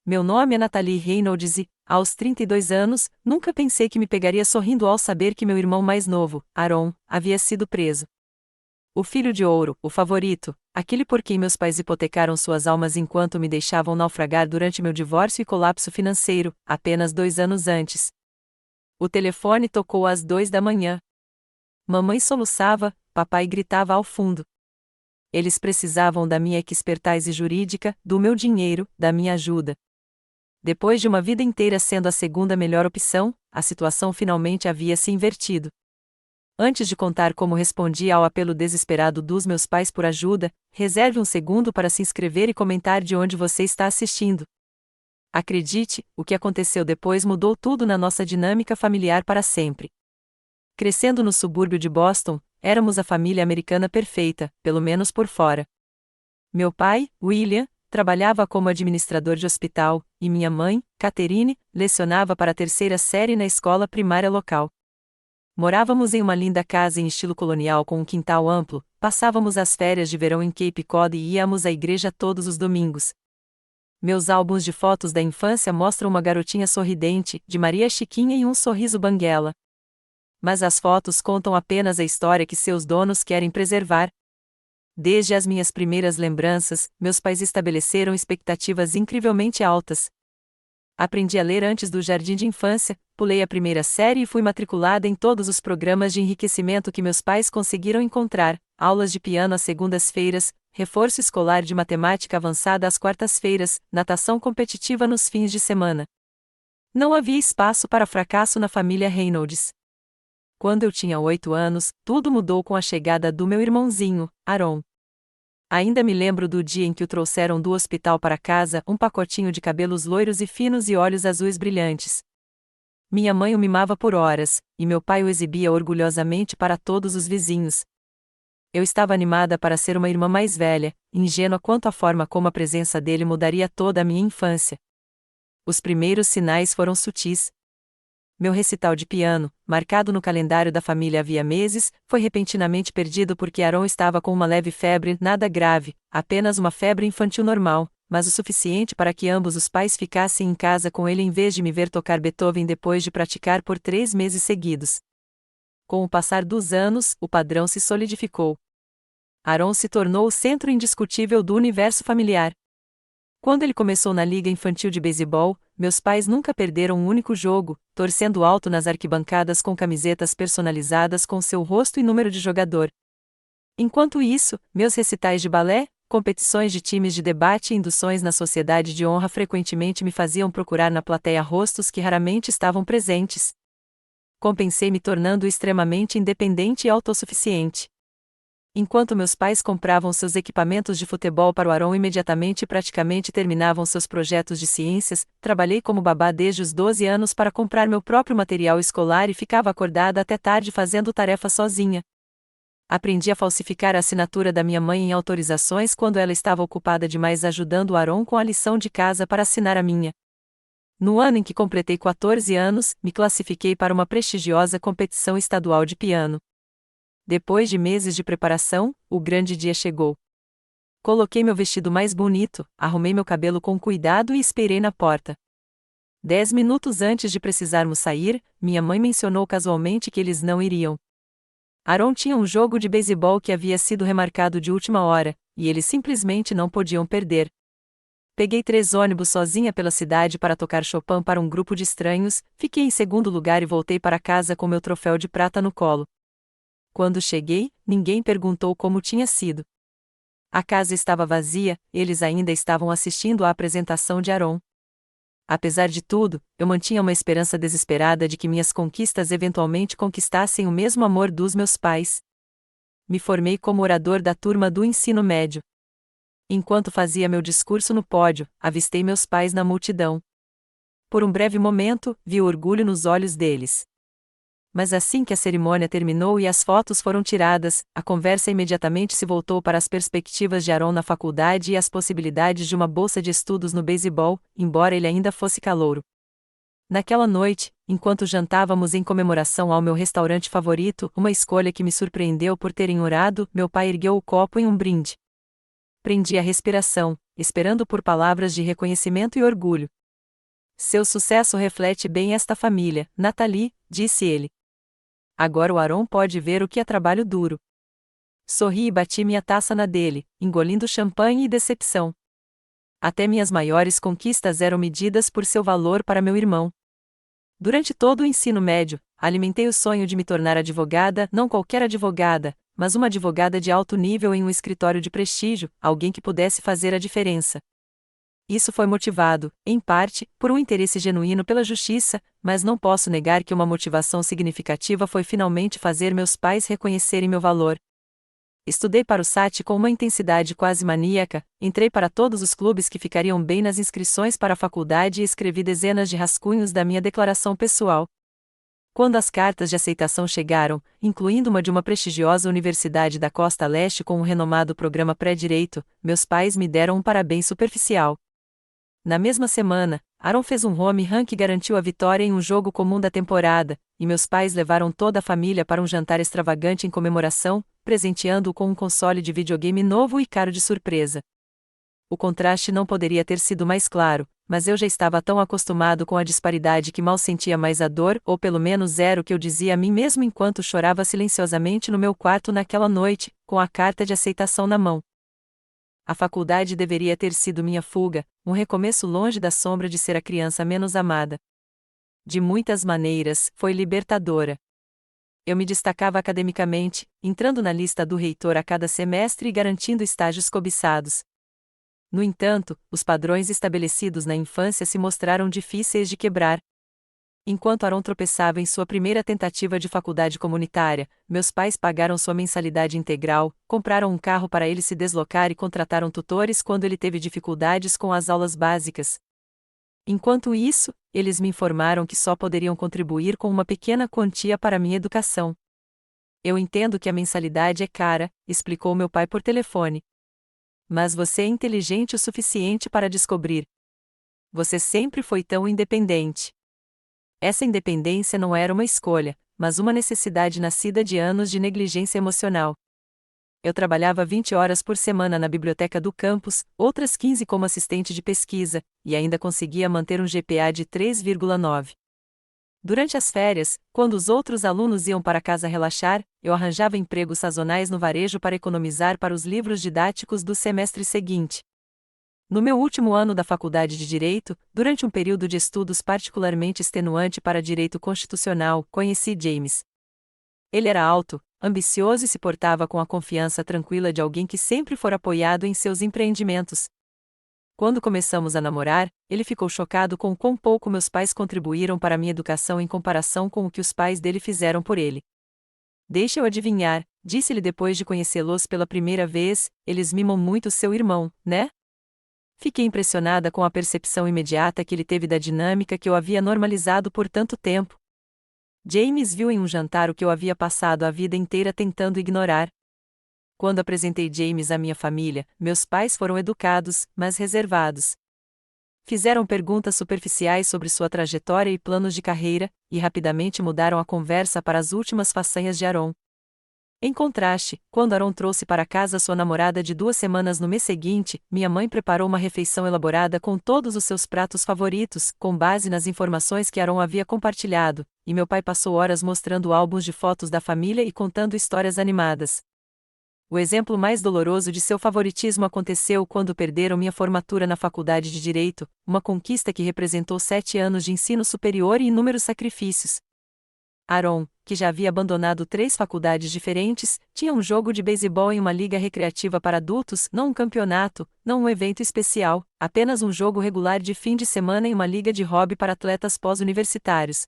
Meu nome é Natalie Reynolds e, aos 32 anos, nunca pensei que me pegaria sorrindo ao saber que meu irmão mais novo, Aaron, havia sido preso. O filho de ouro, o favorito, aquele por quem meus pais hipotecaram suas almas enquanto me deixavam naufragar durante meu divórcio e colapso financeiro, apenas 2 anos antes. O telefone tocou às 2 da manhã. Mamãe soluçava, papai gritava ao fundo. Eles precisavam da minha expertise jurídica, do meu dinheiro, da minha ajuda. Depois de uma vida inteira sendo a segunda melhor opção, a situação finalmente havia se invertido. Antes de contar como respondi ao apelo desesperado dos meus pais por ajuda, reserve um segundo para se inscrever e comentar de onde você está assistindo. Acredite, o que aconteceu depois mudou tudo na nossa dinâmica familiar para sempre. Crescendo no subúrbio de Boston, éramos a família americana perfeita, pelo menos por fora. Meu pai, William, trabalhava como administrador de hospital, e minha mãe, Catherine, lecionava para a terceira série na escola primária local. Morávamos em uma linda casa em estilo colonial com um quintal amplo, passávamos as férias de verão em Cape Cod e íamos à igreja todos os domingos. Meus álbuns de fotos da infância mostram uma garotinha sorridente, de Maria Chiquinha e um sorriso banguela. Mas as fotos contam apenas a história que seus donos querem preservar. Desde as minhas primeiras lembranças, meus pais estabeleceram expectativas incrivelmente altas. Aprendi a ler antes do jardim de infância, pulei a primeira série e fui matriculada em todos os programas de enriquecimento que meus pais conseguiram encontrar, aulas de piano às segundas-feiras, reforço escolar de matemática avançada às quartas-feiras, natação competitiva nos fins de semana. Não havia espaço para fracasso na família Reynolds. Quando eu tinha 8 anos, tudo mudou com a chegada do meu irmãozinho, Aaron. Ainda me lembro do dia em que o trouxeram do hospital para casa, um pacotinho de cabelos loiros e finos e olhos azuis brilhantes. Minha mãe o mimava por horas, e meu pai o exibia orgulhosamente para todos os vizinhos. Eu estava animada para ser uma irmã mais velha, ingênua quanto à forma como a presença dele mudaria toda a minha infância. Os primeiros sinais foram sutis. Meu recital de piano, marcado no calendário da família havia meses, foi repentinamente perdido porque Aaron estava com uma leve febre, nada grave, apenas uma febre infantil normal, mas o suficiente para que ambos os pais ficassem em casa com ele em vez de me ver tocar Beethoven depois de praticar por 3 meses seguidos. Com o passar dos anos, o padrão se solidificou. Aaron se tornou o centro indiscutível do universo familiar. Quando ele começou na Liga Infantil de Beisebol, meus pais nunca perderam um único jogo, torcendo alto nas arquibancadas com camisetas personalizadas com seu rosto e número de jogador. Enquanto isso, meus recitais de balé, competições de times de debate e induções na sociedade de honra frequentemente me faziam procurar na plateia rostos que raramente estavam presentes. Compensei me tornando extremamente independente e autossuficiente. Enquanto meus pais compravam seus equipamentos de futebol para o Aaron imediatamente e praticamente terminavam seus projetos de ciências, trabalhei como babá desde os 12 anos para comprar meu próprio material escolar e ficava acordada até tarde fazendo tarefas sozinha. Aprendi a falsificar a assinatura da minha mãe em autorizações quando ela estava ocupada demais ajudando o Aaron com a lição de casa para assinar a minha. No ano em que completei 14 anos, me classifiquei para uma prestigiosa competição estadual de piano. Depois de meses de preparação, o grande dia chegou. Coloquei meu vestido mais bonito, arrumei meu cabelo com cuidado e esperei na porta. 10 minutos antes de precisarmos sair, minha mãe mencionou casualmente que eles não iriam. Aaron tinha um jogo de beisebol que havia sido remarcado de última hora, e eles simplesmente não podiam perder. Peguei 3 ônibus sozinha pela cidade para tocar Chopin para um grupo de estranhos, fiquei em segundo lugar e voltei para casa com meu troféu de prata no colo. Quando cheguei, ninguém perguntou como tinha sido. A casa estava vazia, eles ainda estavam assistindo à apresentação de Aaron. Apesar de tudo, eu mantinha uma esperança desesperada de que minhas conquistas eventualmente conquistassem o mesmo amor dos meus pais. Me formei como orador da turma do ensino médio. Enquanto fazia meu discurso no pódio, avistei meus pais na multidão. Por um breve momento, vi o orgulho nos olhos deles. Mas assim que a cerimônia terminou e as fotos foram tiradas, a conversa imediatamente se voltou para as perspectivas de Aaron na faculdade e as possibilidades de uma bolsa de estudos no beisebol, embora ele ainda fosse calouro. Naquela noite, enquanto jantávamos em comemoração ao meu restaurante favorito, uma escolha que me surpreendeu por terem orado, meu pai ergueu o copo em um brinde. Prendi a respiração, esperando por palavras de reconhecimento e orgulho. Seu sucesso reflete bem esta família, Nathalie, disse ele. Agora o Aaron pode ver o que é trabalho duro. Sorri e bati minha taça na dele, engolindo champanhe e decepção. Até minhas maiores conquistas eram medidas por seu valor para meu irmão. Durante todo o ensino médio, alimentei o sonho de me tornar advogada, não qualquer advogada, mas uma advogada de alto nível em um escritório de prestígio, alguém que pudesse fazer a diferença. Isso foi motivado, em parte, por um interesse genuíno pela justiça, mas não posso negar que uma motivação significativa foi finalmente fazer meus pais reconhecerem meu valor. Estudei para o SAT com uma intensidade quase maníaca, entrei para todos os clubes que ficariam bem nas inscrições para a faculdade e escrevi dezenas de rascunhos da minha declaração pessoal. Quando as cartas de aceitação chegaram, incluindo uma de uma prestigiosa universidade da Costa Leste com um renomado programa pré-direito, meus pais me deram um parabéns superficial. Na mesma semana, Aaron fez um home run que garantiu a vitória em um jogo comum da temporada, e meus pais levaram toda a família para um jantar extravagante em comemoração, presenteando-o com um console de videogame novo e caro de surpresa. O contraste não poderia ter sido mais claro, mas eu já estava tão acostumado com a disparidade que mal sentia mais a dor, ou pelo menos era o que eu dizia a mim mesmo enquanto chorava silenciosamente no meu quarto naquela noite, com a carta de aceitação na mão. A faculdade deveria ter sido minha fuga, um recomeço longe da sombra de ser a criança menos amada. De muitas maneiras, foi libertadora. Eu me destacava academicamente, entrando na lista do reitor a cada semestre e garantindo estágios cobiçados. No entanto, os padrões estabelecidos na infância se mostraram difíceis de quebrar. Enquanto Aaron tropeçava em sua primeira tentativa de faculdade comunitária, meus pais pagaram sua mensalidade integral, compraram um carro para ele se deslocar e contrataram tutores quando ele teve dificuldades com as aulas básicas. Enquanto isso, eles me informaram que só poderiam contribuir com uma pequena quantia para minha educação. Eu entendo que a mensalidade é cara, explicou meu pai por telefone. Mas você é inteligente o suficiente para descobrir. Você sempre foi tão independente. Essa independência não era uma escolha, mas uma necessidade nascida de anos de negligência emocional. Eu trabalhava 20 horas por semana na biblioteca do campus, outras 15 como assistente de pesquisa, e ainda conseguia manter um GPA de 3,9. Durante as férias, quando os outros alunos iam para casa relaxar, eu arranjava empregos sazonais no varejo para economizar para os livros didáticos do semestre seguinte. No meu último ano da faculdade de Direito, durante um período de estudos particularmente extenuante para Direito Constitucional, conheci James. Ele era alto, ambicioso e se portava com a confiança tranquila de alguém que sempre for apoiado em seus empreendimentos. Quando começamos a namorar, ele ficou chocado com quão pouco meus pais contribuíram para minha educação em comparação com o que os pais dele fizeram por ele. Deixa eu adivinhar, disse-lhe depois de conhecê-los pela primeira vez, eles mimam muito seu irmão, né? Fiquei impressionada com a percepção imediata que ele teve da dinâmica que eu havia normalizado por tanto tempo. James viu em um jantar o que eu havia passado a vida inteira tentando ignorar. Quando apresentei James à minha família, meus pais foram educados, mas reservados. Fizeram perguntas superficiais sobre sua trajetória e planos de carreira, e rapidamente mudaram a conversa para as últimas façanhas de Aaron. Em contraste, quando Aaron trouxe para casa sua namorada de 2 semanas no mês seguinte, minha mãe preparou uma refeição elaborada com todos os seus pratos favoritos, com base nas informações que Aaron havia compartilhado, e meu pai passou horas mostrando álbuns de fotos da família e contando histórias animadas. O exemplo mais doloroso de seu favoritismo aconteceu quando perderam minha formatura na faculdade de Direito, uma conquista que representou 7 anos de ensino superior e inúmeros sacrifícios. Aaron, que já havia abandonado 3 faculdades diferentes, tinha um jogo de beisebol em uma liga recreativa para adultos, não um campeonato, não um evento especial, apenas um jogo regular de fim de semana em uma liga de hobby para atletas pós-universitários.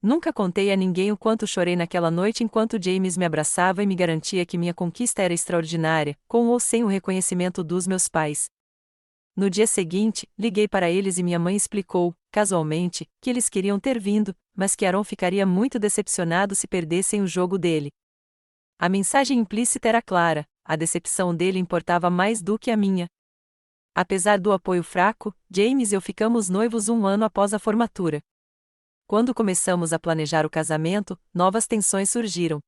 Nunca contei a ninguém o quanto chorei naquela noite enquanto James me abraçava e me garantia que minha conquista era extraordinária, com ou sem o reconhecimento dos meus pais. No dia seguinte, liguei para eles e minha mãe explicou, casualmente, que eles queriam ter vindo, mas que Aaron ficaria muito decepcionado se perdessem o jogo dele. A mensagem implícita era clara, a decepção dele importava mais do que a minha. Apesar do apoio fraco, James e eu ficamos noivos 1 ano após a formatura. Quando começamos a planejar o casamento, novas tensões surgiram.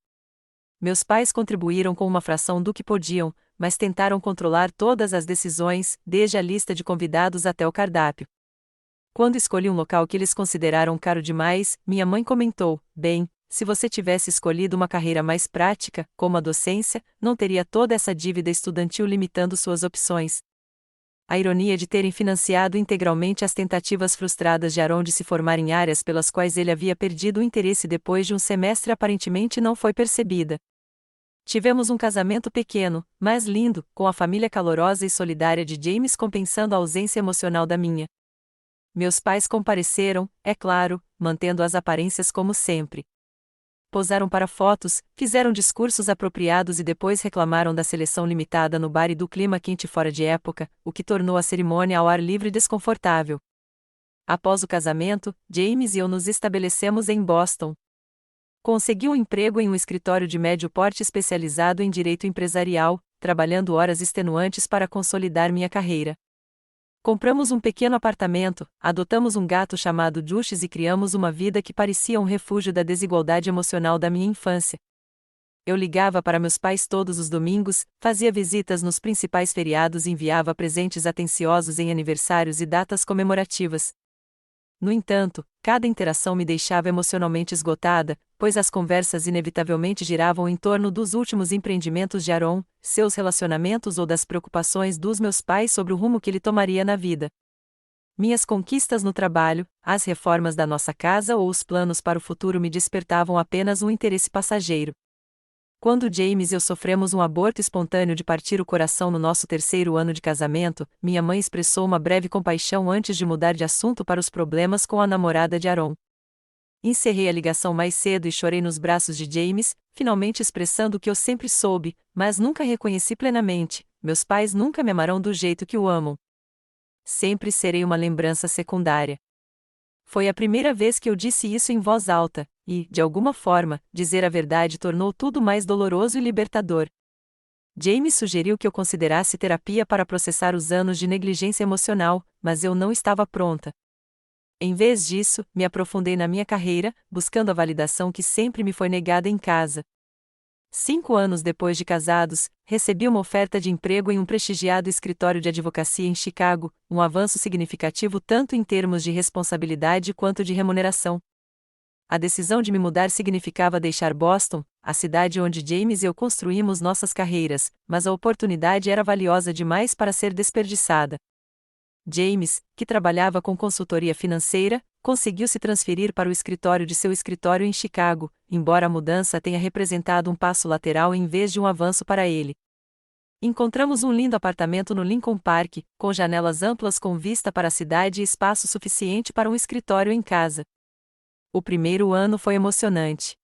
Meus pais contribuíram com uma fração do que podiam, mas tentaram controlar todas as decisões, desde a lista de convidados até o cardápio. Quando escolhi um local que eles consideraram caro demais, minha mãe comentou: "Bem, se você tivesse escolhido uma carreira mais prática, como a docência, não teria toda essa dívida estudantil limitando suas opções." A ironia de terem financiado integralmente as tentativas frustradas de Aaron de se formar em áreas pelas quais ele havia perdido o interesse depois de um semestre aparentemente não foi percebida. Tivemos um casamento pequeno, mas lindo, com a família calorosa e solidária de James compensando a ausência emocional da minha. Meus pais compareceram, é claro, mantendo as aparências como sempre. Posaram para fotos, fizeram discursos apropriados e depois reclamaram da seleção limitada no bar e do clima quente fora de época, o que tornou a cerimônia ao ar livre desconfortável. Após o casamento, James e eu nos estabelecemos em Boston. Consegui um emprego em um escritório de médio porte especializado em direito empresarial, trabalhando horas extenuantes para consolidar minha carreira. Compramos um pequeno apartamento, adotamos um gato chamado Juches e criamos uma vida que parecia um refúgio da desigualdade emocional da minha infância. Eu ligava para meus pais todos os domingos, fazia visitas nos principais feriados e enviava presentes atenciosos em aniversários e datas comemorativas. No entanto, cada interação me deixava emocionalmente esgotada, pois as conversas inevitavelmente giravam em torno dos últimos empreendimentos de Aaron, seus relacionamentos ou das preocupações dos meus pais sobre o rumo que ele tomaria na vida. Minhas conquistas no trabalho, as reformas da nossa casa ou os planos para o futuro me despertavam apenas um interesse passageiro. Quando James e eu sofremos um aborto espontâneo de partir o coração no nosso terceiro ano de casamento, minha mãe expressou uma breve compaixão antes de mudar de assunto para os problemas com a namorada de Aaron. Encerrei a ligação mais cedo e chorei nos braços de James, finalmente expressando o que eu sempre soube, mas nunca reconheci plenamente: meus pais nunca me amarão do jeito que o amam. Sempre serei uma lembrança secundária. Foi a primeira vez que eu disse isso em voz alta, e, de alguma forma, dizer a verdade tornou tudo mais doloroso e libertador. James sugeriu que eu considerasse terapia para processar os anos de negligência emocional, mas eu não estava pronta. Em vez disso, me aprofundei na minha carreira, buscando a validação que sempre me foi negada em casa. 5 anos depois de casados, recebi uma oferta de emprego em um prestigiado escritório de advocacia em Chicago, um avanço significativo tanto em termos de responsabilidade quanto de remuneração. A decisão de me mudar significava deixar Boston, a cidade onde James e eu construímos nossas carreiras, mas a oportunidade era valiosa demais para ser desperdiçada. James, que trabalhava com consultoria financeira, conseguiu se transferir para o escritório de seu escritório em Chicago, embora a mudança tenha representado um passo lateral em vez de um avanço para ele. Encontramos um lindo apartamento no Lincoln Park, com janelas amplas com vista para a cidade e espaço suficiente para um escritório em casa. O primeiro ano foi emocionante.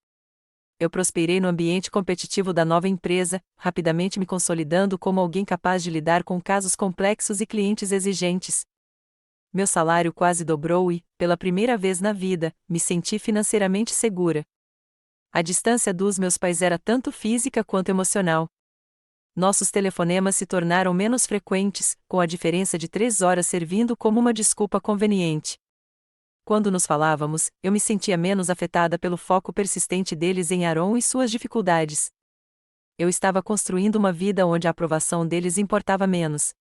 Eu prosperei no ambiente competitivo da nova empresa, rapidamente me consolidando como alguém capaz de lidar com casos complexos e clientes exigentes. Meu salário quase dobrou e, pela primeira vez na vida, me senti financeiramente segura. A distância dos meus pais era tanto física quanto emocional. Nossos telefonemas se tornaram menos frequentes, com a diferença de 3 horas servindo como uma desculpa conveniente. Quando nos falávamos, eu me sentia menos afetada pelo foco persistente deles em Aaron e suas dificuldades. Eu estava construindo uma vida onde a aprovação deles importava menos.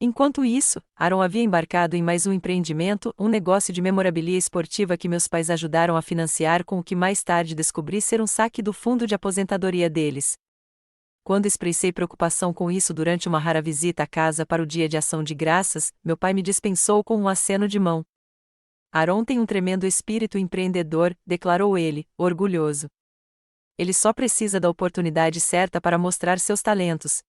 Enquanto isso, Aaron havia embarcado em mais um empreendimento, um negócio de memorabilia esportiva que meus pais ajudaram a financiar com o que mais tarde descobri ser um saque do fundo de aposentadoria deles. Quando expressei preocupação com isso durante uma rara visita à casa para o Dia de Ação de Graças, meu pai me dispensou com um aceno de mão. Aaron tem um tremendo espírito empreendedor, declarou ele, orgulhoso. Ele só precisa da oportunidade certa para mostrar seus talentos.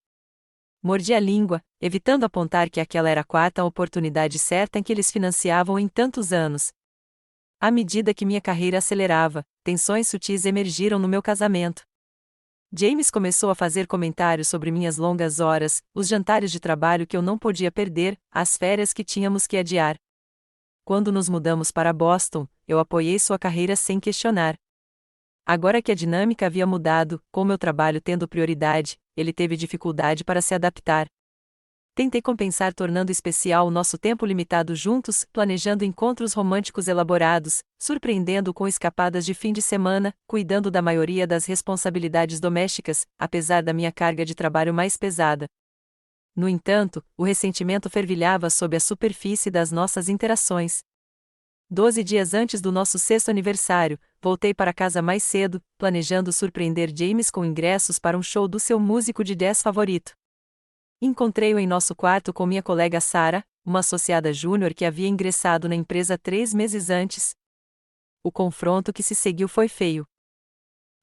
Mordi a língua, evitando apontar que aquela era a 4ª oportunidade certa em que eles financiavam em tantos anos. À medida que minha carreira acelerava, tensões sutis emergiram no meu casamento. James começou a fazer comentários sobre minhas longas horas, os jantares de trabalho que eu não podia perder, as férias que tínhamos que adiar. Quando nos mudamos para Boston, eu apoiei sua carreira sem questionar. Agora que a dinâmica havia mudado, com meu trabalho tendo prioridade, ele teve dificuldade para se adaptar. Tentei compensar tornando especial o nosso tempo limitado juntos, planejando encontros românticos elaborados, surpreendendo-o com escapadas de fim de semana, cuidando da maioria das responsabilidades domésticas, apesar da minha carga de trabalho mais pesada. No entanto, o ressentimento fervilhava sob a superfície das nossas interações. 12 dias antes do nosso 6º aniversário, voltei para casa mais cedo, planejando surpreender James com ingressos para um show do seu músico de jazz favorito. Encontrei-o em nosso quarto com minha colega Sarah, uma associada júnior que havia ingressado na empresa 3 meses antes. O confronto que se seguiu foi feio.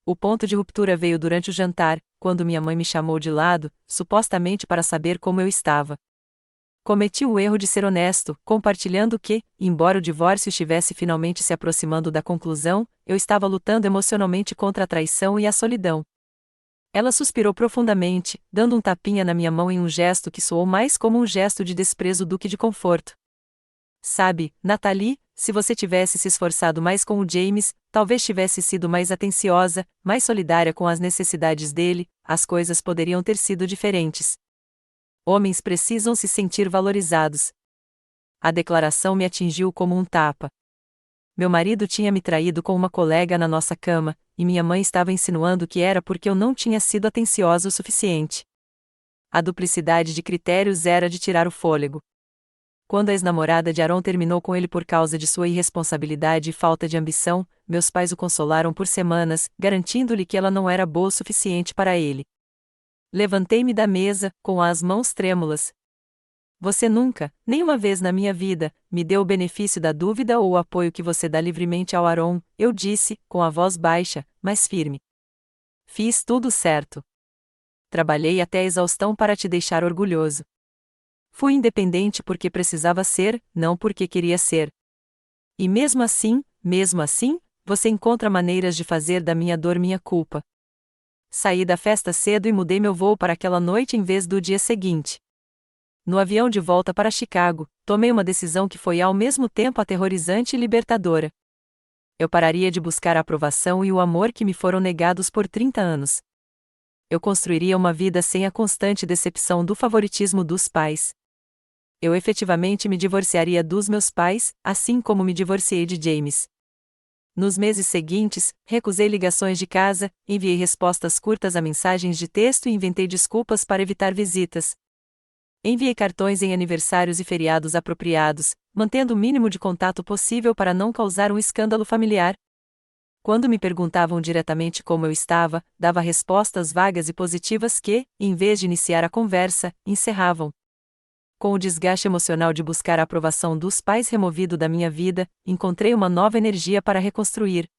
O ponto de ruptura veio durante o jantar, quando minha mãe me chamou de lado, supostamente para saber como eu estava. Cometi o erro de ser honesto, compartilhando que, embora o divórcio estivesse finalmente se aproximando da conclusão, eu estava lutando emocionalmente contra a traição e a solidão. Ela suspirou profundamente, dando um tapinha na minha mão em um gesto que soou mais como um gesto de desprezo do que de conforto. Sabe, Natalie, se você tivesse se esforçado mais com o James, talvez tivesse sido mais atenciosa, mais solidária com as necessidades dele, as coisas poderiam ter sido diferentes. Homens precisam se sentir valorizados. A declaração me atingiu como um tapa. Meu marido tinha me traído com uma colega na nossa cama, e minha mãe estava insinuando que era porque eu não tinha sido atenciosa o suficiente. A duplicidade de critérios era de tirar o fôlego. Quando a ex-namorada de Aaron terminou com ele por causa de sua irresponsabilidade e falta de ambição, meus pais o consolaram por semanas, garantindo-lhe que ela não era boa o suficiente para ele. Levantei-me da mesa, com as mãos trêmulas. Você nunca, nenhuma vez na minha vida, me deu o benefício da dúvida ou o apoio que você dá livremente ao Aaron, eu disse, com a voz baixa, mas firme. Fiz tudo certo. Trabalhei até a exaustão para te deixar orgulhoso. Fui independente porque precisava ser, não porque queria ser. E mesmo assim, você encontra maneiras de fazer da minha dor minha culpa. Saí da festa cedo e mudei meu voo para aquela noite em vez do dia seguinte. No avião de volta para Chicago, tomei uma decisão que foi ao mesmo tempo aterrorizante e libertadora. Eu pararia de buscar a aprovação e o amor que me foram negados por 30 anos. Eu construiria uma vida sem a constante decepção do favoritismo dos pais. Eu efetivamente me divorciaria dos meus pais, assim como me divorciei de James. Nos meses seguintes, recusei ligações de casa, enviei respostas curtas a mensagens de texto e inventei desculpas para evitar visitas. Enviei cartões em aniversários e feriados apropriados, mantendo o mínimo de contato possível para não causar um escândalo familiar. Quando me perguntavam diretamente como eu estava, dava respostas vagas e positivas que, em vez de iniciar a conversa, encerravam. Com o desgaste emocional de buscar a aprovação dos pais removido da minha vida, encontrei uma nova energia para reconstruir.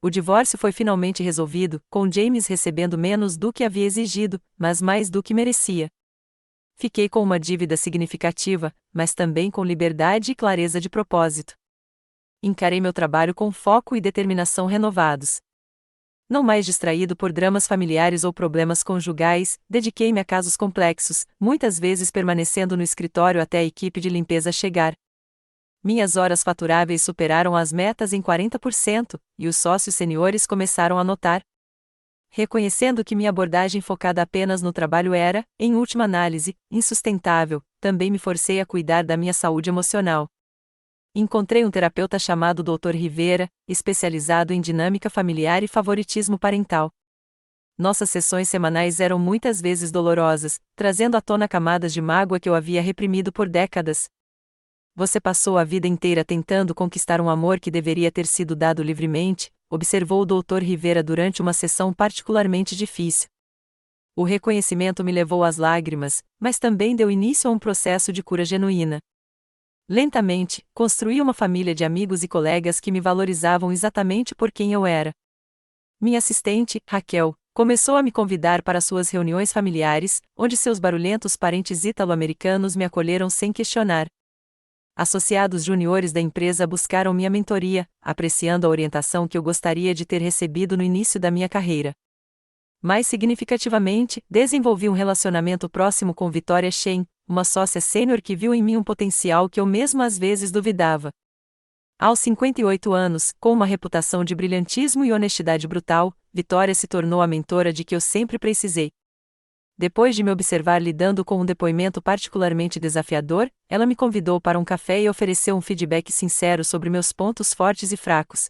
O divórcio foi finalmente resolvido, com James recebendo menos do que havia exigido, mas mais do que merecia. Fiquei com uma dívida significativa, mas também com liberdade e clareza de propósito. Encarei meu trabalho com foco e determinação renovados. Não mais distraído por dramas familiares ou problemas conjugais, dediquei-me a casos complexos, muitas vezes permanecendo no escritório até a equipe de limpeza chegar. Minhas horas faturáveis superaram as metas em 40%, e os sócios seniores começaram a notar. Reconhecendo que minha abordagem focada apenas no trabalho era, em última análise, insustentável, também me forcei a cuidar da minha saúde emocional. Encontrei um terapeuta chamado Dr. Rivera, especializado em dinâmica familiar e favoritismo parental. Nossas sessões semanais eram muitas vezes dolorosas, trazendo à tona camadas de mágoa que eu havia reprimido por décadas. Você passou a vida inteira tentando conquistar um amor que deveria ter sido dado livremente, observou o Dr. Rivera durante uma sessão particularmente difícil. O reconhecimento me levou às lágrimas, mas também deu início a um processo de cura genuína. Lentamente, construí uma família de amigos e colegas que me valorizavam exatamente por quem eu era. Minha assistente, Raquel, começou a me convidar para suas reuniões familiares, onde seus barulhentos parentes ítalo-americanos me acolheram sem questionar. Associados juniores da empresa buscaram minha mentoria, apreciando a orientação que eu gostaria de ter recebido no início da minha carreira. Mais significativamente, desenvolvi um relacionamento próximo com Victoria Shen, uma sócia sênior que viu em mim um potencial que eu mesmo às vezes duvidava. Aos 58 anos, com uma reputação de brilhantismo e honestidade brutal, Victoria se tornou a mentora de que eu sempre precisei. Depois de me observar lidando com um depoimento particularmente desafiador, ela me convidou para um café e ofereceu um feedback sincero sobre meus pontos fortes e fracos.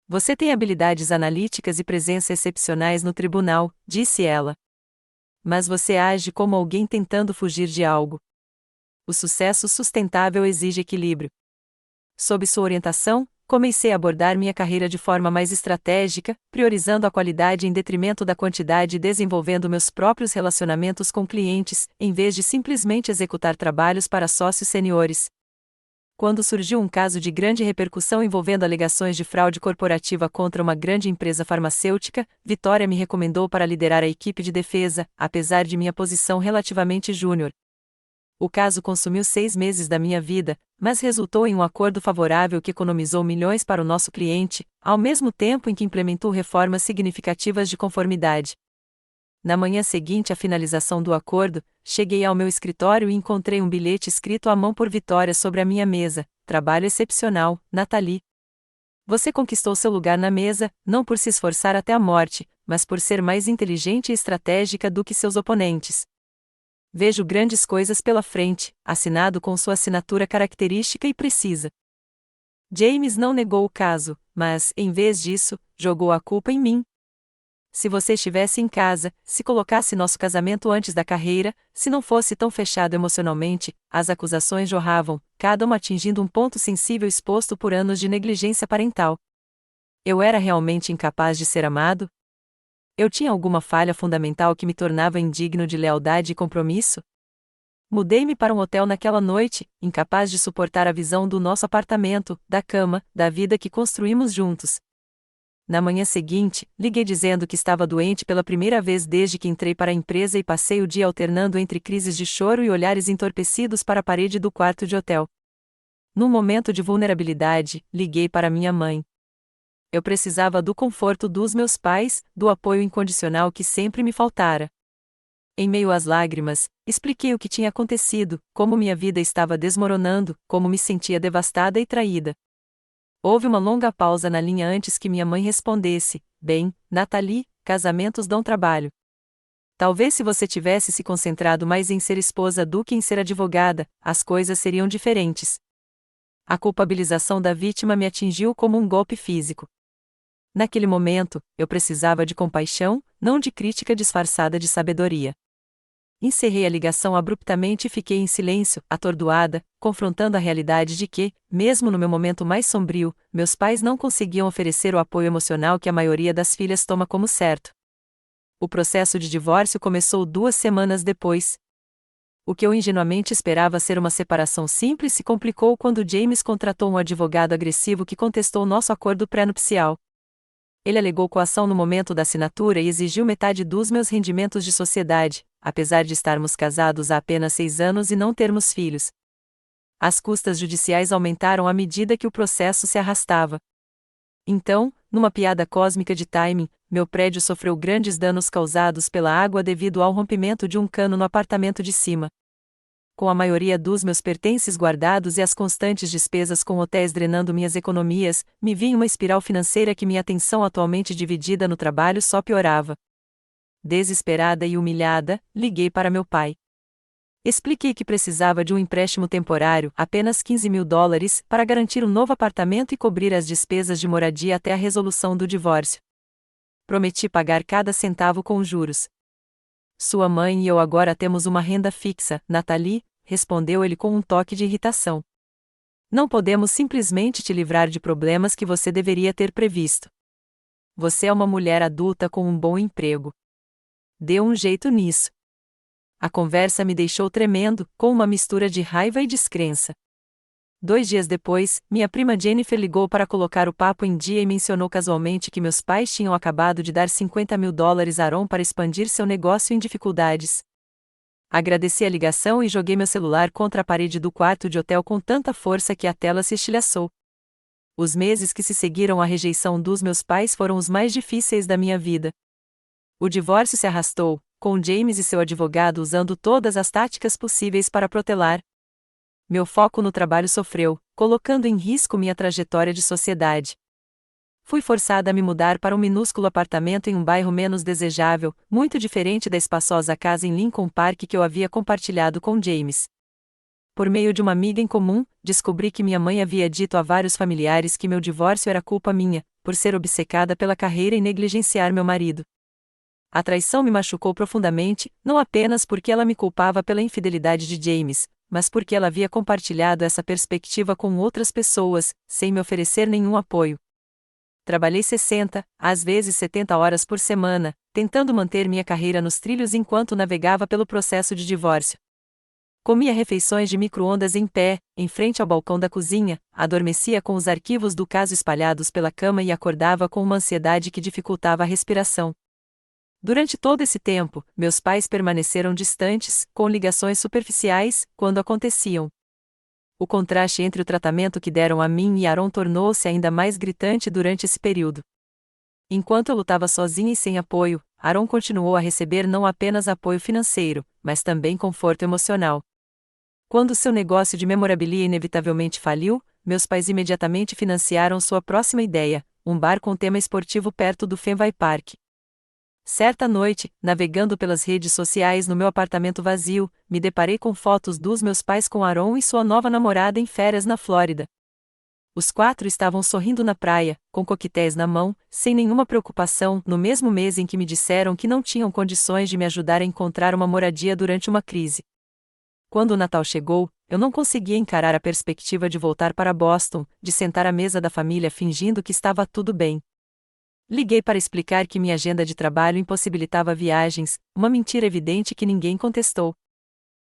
Você tem habilidades analíticas e presença excepcionais no tribunal, disse ela. Mas você age como alguém tentando fugir de algo. O sucesso sustentável exige equilíbrio. Sob sua orientação, comecei a abordar minha carreira de forma mais estratégica, priorizando a qualidade em detrimento da quantidade e desenvolvendo meus próprios relacionamentos com clientes, em vez de simplesmente executar trabalhos para sócios seniores. Quando surgiu um caso de grande repercussão envolvendo alegações de fraude corporativa contra uma grande empresa farmacêutica, Vitória me recomendou para liderar a equipe de defesa, apesar de minha posição relativamente júnior. O caso consumiu 6 meses da minha vida, mas resultou em um acordo favorável que economizou milhões para o nosso cliente, ao mesmo tempo em que implementou reformas significativas de conformidade. Na manhã seguinte à finalização do acordo, cheguei ao meu escritório e encontrei um bilhete escrito à mão por Vitória sobre a minha mesa: "Trabalho excepcional, Nathalie. Você conquistou seu lugar na mesa, não por se esforçar até a morte, mas por ser mais inteligente e estratégica do que seus oponentes. Vejo grandes coisas pela frente", assinado com sua assinatura característica e precisa. James não negou o caso, mas, em vez disso, jogou a culpa em mim. Se você estivesse em casa, se colocasse nosso casamento antes da carreira, se não fosse tão fechado emocionalmente, as acusações jorravam, cada uma atingindo um ponto sensível exposto por anos de negligência parental. Eu era realmente incapaz de ser amado? Eu tinha alguma falha fundamental que me tornava indigno de lealdade e compromisso? Mudei-me para um hotel naquela noite, incapaz de suportar a visão do nosso apartamento, da cama, da vida que construímos juntos. Na manhã seguinte, liguei dizendo que estava doente pela primeira vez desde que entrei para a empresa e passei o dia alternando entre crises de choro e olhares entorpecidos para a parede do quarto de hotel. Num momento de vulnerabilidade, liguei para minha mãe. Eu precisava do conforto dos meus pais, do apoio incondicional que sempre me faltara. Em meio às lágrimas, expliquei o que tinha acontecido, como minha vida estava desmoronando, como me sentia devastada e traída. Houve uma longa pausa na linha antes que minha mãe respondesse: "Bem, Nathalie, casamentos dão trabalho. Talvez se você tivesse se concentrado mais em ser esposa do que em ser advogada, as coisas seriam diferentes." A culpabilização da vítima me atingiu como um golpe físico. Naquele momento, eu precisava de compaixão, não de crítica disfarçada de sabedoria. Encerrei a ligação abruptamente e fiquei em silêncio, atordoada, confrontando a realidade de que, mesmo no meu momento mais sombrio, meus pais não conseguiam oferecer o apoio emocional que a maioria das filhas toma como certo. O processo de divórcio começou 2 semanas depois. O que eu ingenuamente esperava ser uma separação simples se complicou quando James contratou um advogado agressivo que contestou nosso acordo pré-nupcial. Ele alegou coação no momento da assinatura e exigiu metade dos meus rendimentos de sociedade, apesar de estarmos casados há apenas 6 anos e não termos filhos. As custas judiciais aumentaram à medida que o processo se arrastava. Então, numa piada cósmica de timing, meu prédio sofreu grandes danos causados pela água devido ao rompimento de um cano no apartamento de cima. Com a maioria dos meus pertences guardados e as constantes despesas com hotéis drenando minhas economias, me vi em uma espiral financeira que minha atenção atualmente dividida no trabalho só piorava. Desesperada e humilhada, liguei para meu pai. Expliquei que precisava de um empréstimo temporário, apenas $15.000, para garantir um novo apartamento e cobrir as despesas de moradia até a resolução do divórcio. Prometi pagar cada centavo com juros. "Sua mãe e eu agora temos uma renda fixa, Nathalie", respondeu ele com um toque de irritação. "Não podemos simplesmente te livrar de problemas que você deveria ter previsto. Você é uma mulher adulta com um bom emprego. Dê um jeito nisso." A conversa me deixou tremendo, com uma mistura de raiva e descrença. 2 dias depois, minha prima Jennifer ligou para colocar o papo em dia e mencionou casualmente que meus pais tinham acabado de dar $50.000 a Aaron para expandir seu negócio em dificuldades. Agradeci a ligação e joguei meu celular contra a parede do quarto de hotel com tanta força que a tela se estilhaçou. Os meses que se seguiram à rejeição dos meus pais foram os mais difíceis da minha vida. O divórcio se arrastou, com James e seu advogado usando todas as táticas possíveis para protelar. Meu foco no trabalho sofreu, colocando em risco minha trajetória de sociedade. Fui forçada a me mudar para um minúsculo apartamento em um bairro menos desejável, muito diferente da espaçosa casa em Lincoln Park que eu havia compartilhado com James. Por meio de uma amiga em comum, descobri que minha mãe havia dito a vários familiares que meu divórcio era culpa minha, por ser obcecada pela carreira e negligenciar meu marido. A traição me machucou profundamente, não apenas porque ela me culpava pela infidelidade de James, mas porque ela havia compartilhado essa perspectiva com outras pessoas, sem me oferecer nenhum apoio. Trabalhei 60, às vezes 70 horas por semana, tentando manter minha carreira nos trilhos enquanto navegava pelo processo de divórcio. Comia refeições de micro-ondas em pé, em frente ao balcão da cozinha, adormecia com os arquivos do caso espalhados pela cama e acordava com uma ansiedade que dificultava a respiração. Durante todo esse tempo, meus pais permaneceram distantes, com ligações superficiais, quando aconteciam. O contraste entre o tratamento que deram a mim e Aaron tornou-se ainda mais gritante durante esse período. Enquanto eu lutava sozinha e sem apoio, Aaron continuou a receber não apenas apoio financeiro, mas também conforto emocional. Quando seu negócio de memorabilia inevitavelmente faliu, meus pais imediatamente financiaram sua próxima ideia, um bar com tema esportivo perto do Fenway Park. Certa noite, navegando pelas redes sociais no meu apartamento vazio, me deparei com fotos dos meus pais com Aaron e sua nova namorada em férias na Flórida. Os quatro estavam sorrindo na praia, com coquetéis na mão, sem nenhuma preocupação, no mesmo mês em que me disseram que não tinham condições de me ajudar a encontrar uma moradia durante uma crise. Quando o Natal chegou, eu não conseguia encarar a perspectiva de voltar para Boston, de sentar à mesa da família fingindo que estava tudo bem. Liguei para explicar que minha agenda de trabalho impossibilitava viagens, uma mentira evidente que ninguém contestou.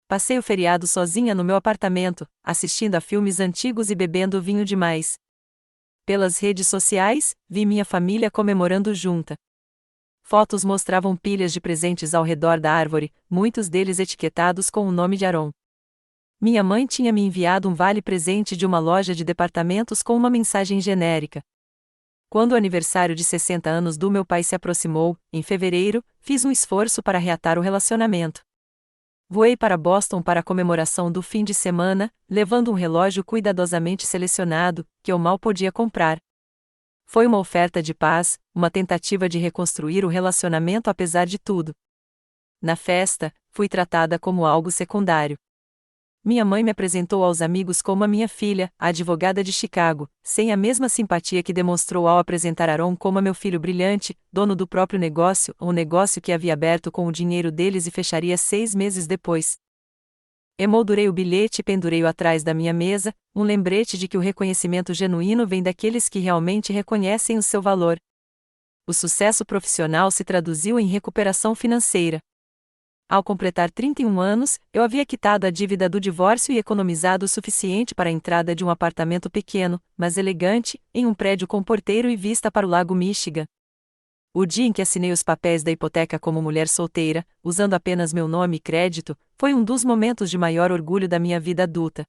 Passei o feriado sozinha no meu apartamento, assistindo a filmes antigos e bebendo vinho demais. Pelas redes sociais, vi minha família comemorando junta. Fotos mostravam pilhas de presentes ao redor da árvore, muitos deles etiquetados com o nome de Aaron. Minha mãe tinha me enviado um vale-presente de uma loja de departamentos com uma mensagem genérica. Quando o aniversário de 60 anos do meu pai se aproximou, em fevereiro, fiz um esforço para reatar o relacionamento. Voei para Boston para a comemoração do fim de semana, levando um relógio cuidadosamente selecionado, que eu mal podia comprar. Foi uma oferta de paz, uma tentativa de reconstruir o relacionamento apesar de tudo. Na festa, fui tratada como algo secundário. Minha mãe me apresentou aos amigos como a minha filha, a advogada de Chicago, sem a mesma simpatia que demonstrou ao apresentar Aaron como meu filho brilhante, dono do próprio negócio, um negócio que havia aberto com o dinheiro deles e fecharia 6 meses depois. Emoldurei o bilhete e pendurei-o atrás da minha mesa, um lembrete de que o reconhecimento genuíno vem daqueles que realmente reconhecem o seu valor. O sucesso profissional se traduziu em recuperação financeira. Ao completar 31 anos, eu havia quitado a dívida do divórcio e economizado o suficiente para a entrada de um apartamento pequeno, mas elegante, em um prédio com porteiro e vista para o Lago Michigan. O dia em que assinei os papéis da hipoteca como mulher solteira, usando apenas meu nome e crédito, foi um dos momentos de maior orgulho da minha vida adulta.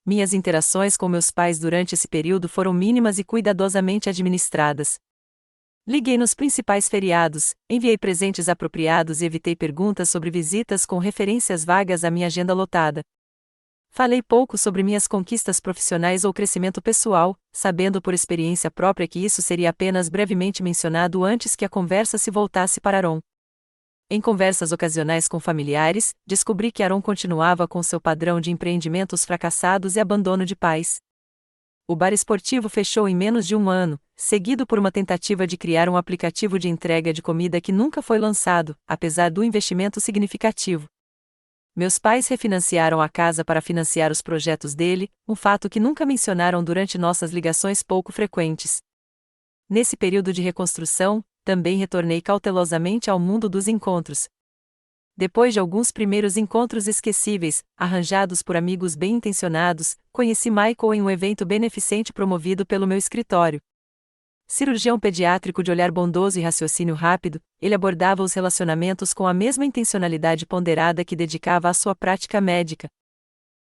Minhas interações com meus pais durante esse período foram mínimas e cuidadosamente administradas. Liguei nos principais feriados, enviei presentes apropriados e evitei perguntas sobre visitas com referências vagas à minha agenda lotada. Falei pouco sobre minhas conquistas profissionais ou crescimento pessoal, sabendo por experiência própria que isso seria apenas brevemente mencionado antes que a conversa se voltasse para Aaron. Em conversas ocasionais com familiares, descobri que Aaron continuava com seu padrão de empreendimentos fracassados e abandono de pais. O bar esportivo fechou em menos de um ano, seguido por uma tentativa de criar um aplicativo de entrega de comida que nunca foi lançado, apesar do investimento significativo. Meus pais refinanciaram a casa para financiar os projetos dele, um fato que nunca mencionaram durante nossas ligações pouco frequentes. Nesse período de reconstrução, também retornei cautelosamente ao mundo dos encontros. Depois de alguns primeiros encontros esquecíveis, arranjados por amigos bem-intencionados, conheci Michael em um evento beneficente promovido pelo meu escritório. Cirurgião pediátrico de olhar bondoso e raciocínio rápido, ele abordava os relacionamentos com a mesma intencionalidade ponderada que dedicava à sua prática médica.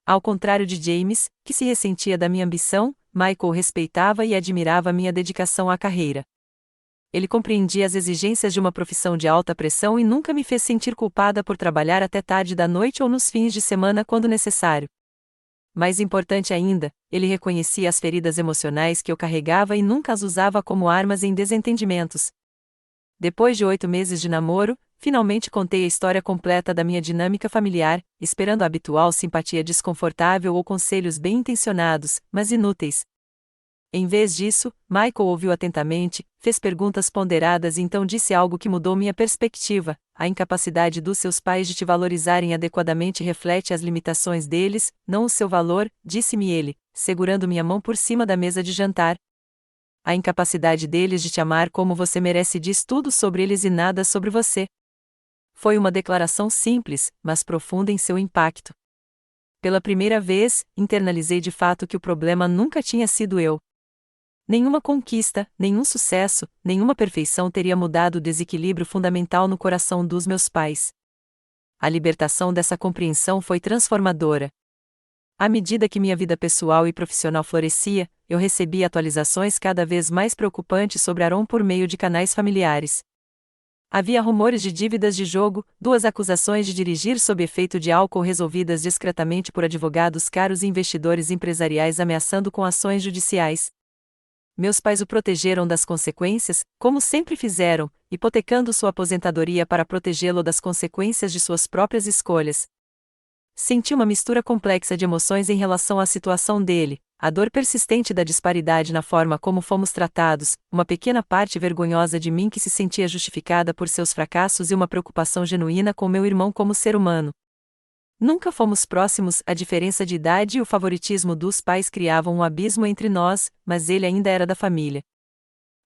Ao contrário de James, que se ressentia da minha ambição, Michael respeitava e admirava minha dedicação à carreira. Ele compreendia as exigências de uma profissão de alta pressão e nunca me fez sentir culpada por trabalhar até tarde da noite ou nos fins de semana quando necessário. Mais importante ainda, ele reconhecia as feridas emocionais que eu carregava e nunca as usava como armas em desentendimentos. Depois de 8 meses de namoro, finalmente contei a história completa da minha dinâmica familiar, esperando a habitual simpatia desconfortável ou conselhos bem-intencionados, mas inúteis. Em vez disso, Michael ouviu atentamente, fez perguntas ponderadas e então disse algo que mudou minha perspectiva: a incapacidade dos seus pais de te valorizarem adequadamente reflete as limitações deles, não o seu valor, disse-me ele, segurando minha mão por cima da mesa de jantar. A incapacidade deles de te amar como você merece diz tudo sobre eles e nada sobre você. Foi uma declaração simples, mas profunda em seu impacto. Pela primeira vez, internalizei de fato que o problema nunca tinha sido eu. Nenhuma conquista, nenhum sucesso, nenhuma perfeição teria mudado o desequilíbrio fundamental no coração dos meus pais. A libertação dessa compreensão foi transformadora. À medida que minha vida pessoal e profissional florescia, eu recebia atualizações cada vez mais preocupantes sobre Aaron por meio de canais familiares. Havia rumores de dívidas de jogo, 2 acusações de dirigir sob efeito de álcool resolvidas discretamente por advogados caros e investidores empresariais ameaçando com ações judiciais. Meus pais o protegeram das consequências, como sempre fizeram, hipotecando sua aposentadoria para protegê-lo das consequências de suas próprias escolhas. Senti uma mistura complexa de emoções em relação à situação dele, a dor persistente da disparidade na forma como fomos tratados, uma pequena parte vergonhosa de mim que se sentia justificada por seus fracassos e uma preocupação genuína com meu irmão como ser humano. Nunca fomos próximos, a diferença de idade e o favoritismo dos pais criavam um abismo entre nós, mas ele ainda era da família.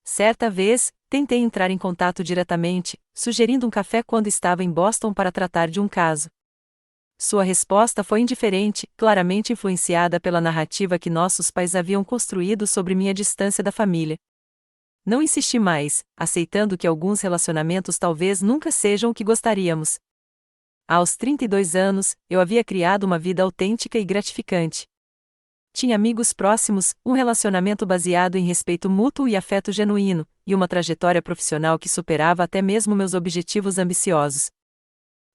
Certa vez, tentei entrar em contato diretamente, sugerindo um café quando estava em Boston para tratar de um caso. Sua resposta foi indiferente, claramente influenciada pela narrativa que nossos pais haviam construído sobre minha distância da família. Não insisti mais, aceitando que alguns relacionamentos talvez nunca sejam o que gostaríamos. Aos 32 anos, eu havia criado uma vida autêntica e gratificante. Tinha amigos próximos, um relacionamento baseado em respeito mútuo e afeto genuíno, e uma trajetória profissional que superava até mesmo meus objetivos ambiciosos.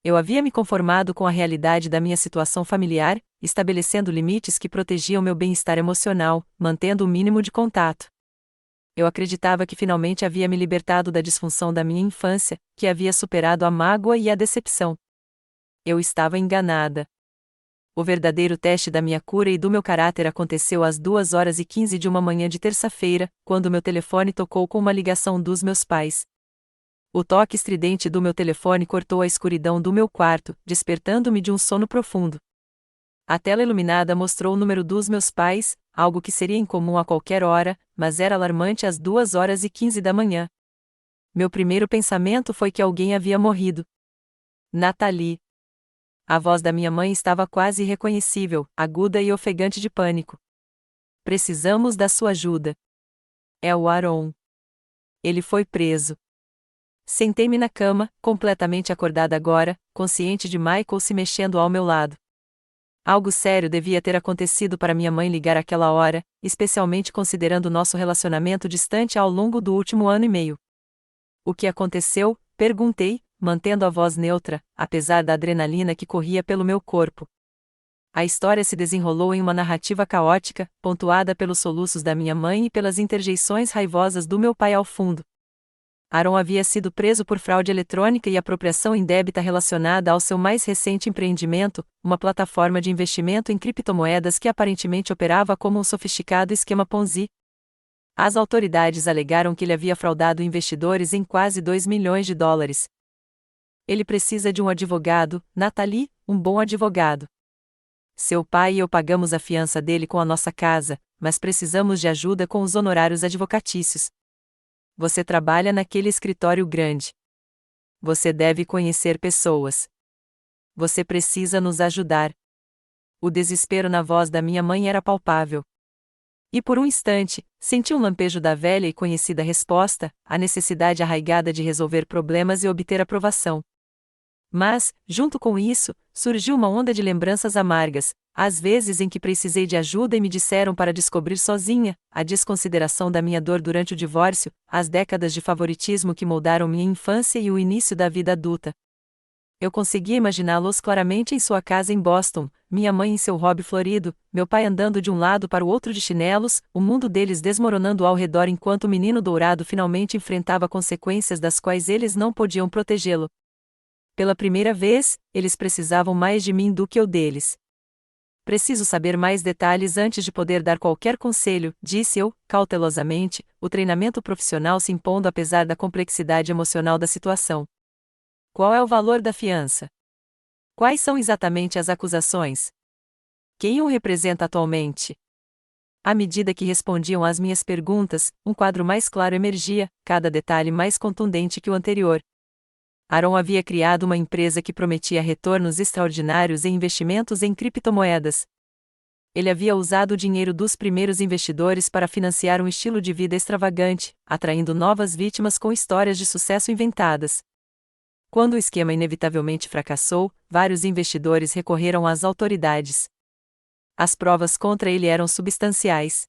Eu havia me conformado com a realidade da minha situação familiar, estabelecendo limites que protegiam meu bem-estar emocional, mantendo o mínimo de contato. Eu acreditava que finalmente havia me libertado da disfunção da minha infância, que havia superado a mágoa e a decepção. Eu estava enganada. O verdadeiro teste da minha cura e do meu caráter aconteceu às 2h15 de uma manhã de terça-feira, quando meu telefone tocou com uma ligação dos meus pais. O toque estridente do meu telefone cortou a escuridão do meu quarto, despertando-me de um sono profundo. A tela iluminada mostrou o número dos meus pais, algo que seria incomum a qualquer hora, mas era alarmante às 2h15 da manhã. Meu primeiro pensamento foi que alguém havia morrido. Nathalie. A voz da minha mãe estava quase irreconhecível, aguda e ofegante de pânico. Precisamos da sua ajuda. É o Aaron. Ele foi preso. Sentei-me na cama, completamente acordada agora, consciente de Michael se mexendo ao meu lado. Algo sério devia ter acontecido para minha mãe ligar àquela hora, especialmente considerando nosso relacionamento distante ao longo do último ano e meio. O que aconteceu? Perguntei, mantendo a voz neutra, apesar da adrenalina que corria pelo meu corpo. A história se desenrolou em uma narrativa caótica, pontuada pelos soluços da minha mãe e pelas interjeições raivosas do meu pai ao fundo. Aaron havia sido preso por fraude eletrônica e apropriação indébita relacionada ao seu mais recente empreendimento, uma plataforma de investimento em criptomoedas que aparentemente operava como um sofisticado esquema Ponzi. As autoridades alegaram que ele havia fraudado investidores em quase 2 milhões de dólares. Ele precisa de um advogado, Nathalie, um bom advogado. Seu pai e eu pagamos a fiança dele com a nossa casa, mas precisamos de ajuda com os honorários advocatícios. Você trabalha naquele escritório grande. Você deve conhecer pessoas. Você precisa nos ajudar. O desespero na voz da minha mãe era palpável. E por um instante, senti um lampejo da velha e conhecida resposta, a necessidade arraigada de resolver problemas e obter aprovação. Mas, junto com isso, surgiu uma onda de lembranças amargas, às vezes em que precisei de ajuda e me disseram para descobrir sozinha, a desconsideração da minha dor durante o divórcio, as décadas de favoritismo que moldaram minha infância e o início da vida adulta. Eu conseguia imaginá-los claramente em sua casa em Boston, minha mãe em seu hobby florido, meu pai andando de um lado para o outro de chinelos, o mundo deles desmoronando ao redor enquanto o menino dourado finalmente enfrentava consequências das quais eles não podiam protegê-lo. Pela primeira vez, eles precisavam mais de mim do que eu deles. Preciso saber mais detalhes antes de poder dar qualquer conselho, disse eu, cautelosamente, o treinamento profissional se impondo apesar da complexidade emocional da situação. Qual é o valor da fiança? Quais são exatamente as acusações? Quem o representa atualmente? À medida que respondiam às minhas perguntas, um quadro mais claro emergia, cada detalhe mais contundente que o anterior. Aaron havia criado uma empresa que prometia retornos extraordinários em investimentos em criptomoedas. Ele havia usado o dinheiro dos primeiros investidores para financiar um estilo de vida extravagante, atraindo novas vítimas com histórias de sucesso inventadas. Quando o esquema inevitavelmente fracassou, vários investidores recorreram às autoridades. As provas contra ele eram substanciais.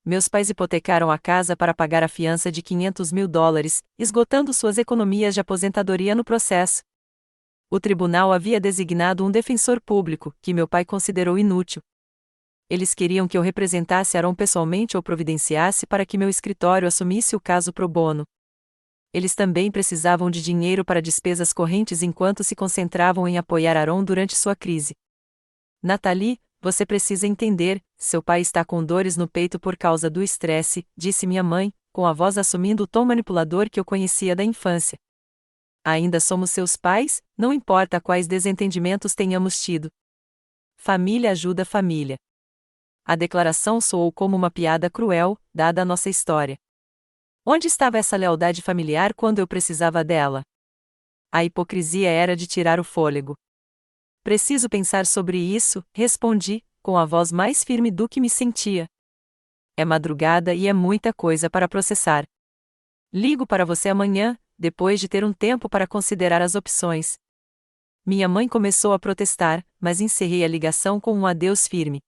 Meus pais hipotecaram a casa para pagar a fiança de $500.000, esgotando suas economias de aposentadoria no processo. O tribunal havia designado um defensor público, que meu pai considerou inútil. Eles queriam que eu representasse Aaron pessoalmente ou providenciasse para que meu escritório assumisse o caso pro bono. Eles também precisavam de dinheiro para despesas correntes enquanto se concentravam em apoiar Aaron durante sua crise. Natalie, você precisa entender, seu pai está com dores no peito por causa do estresse, disse minha mãe, com a voz assumindo o tom manipulador que eu conhecia da infância. Ainda somos seus pais, não importa quais desentendimentos tenhamos tido. Família ajuda família. A declaração soou como uma piada cruel, dada a nossa história. Onde estava essa lealdade familiar quando eu precisava dela? A hipocrisia era de tirar o fôlego. Preciso pensar sobre isso, respondi, com a voz mais firme do que me sentia. É madrugada e é muita coisa para processar. Ligo para você amanhã, depois de ter um tempo para considerar as opções. Minha mãe começou a protestar, mas encerrei a ligação com um adeus firme.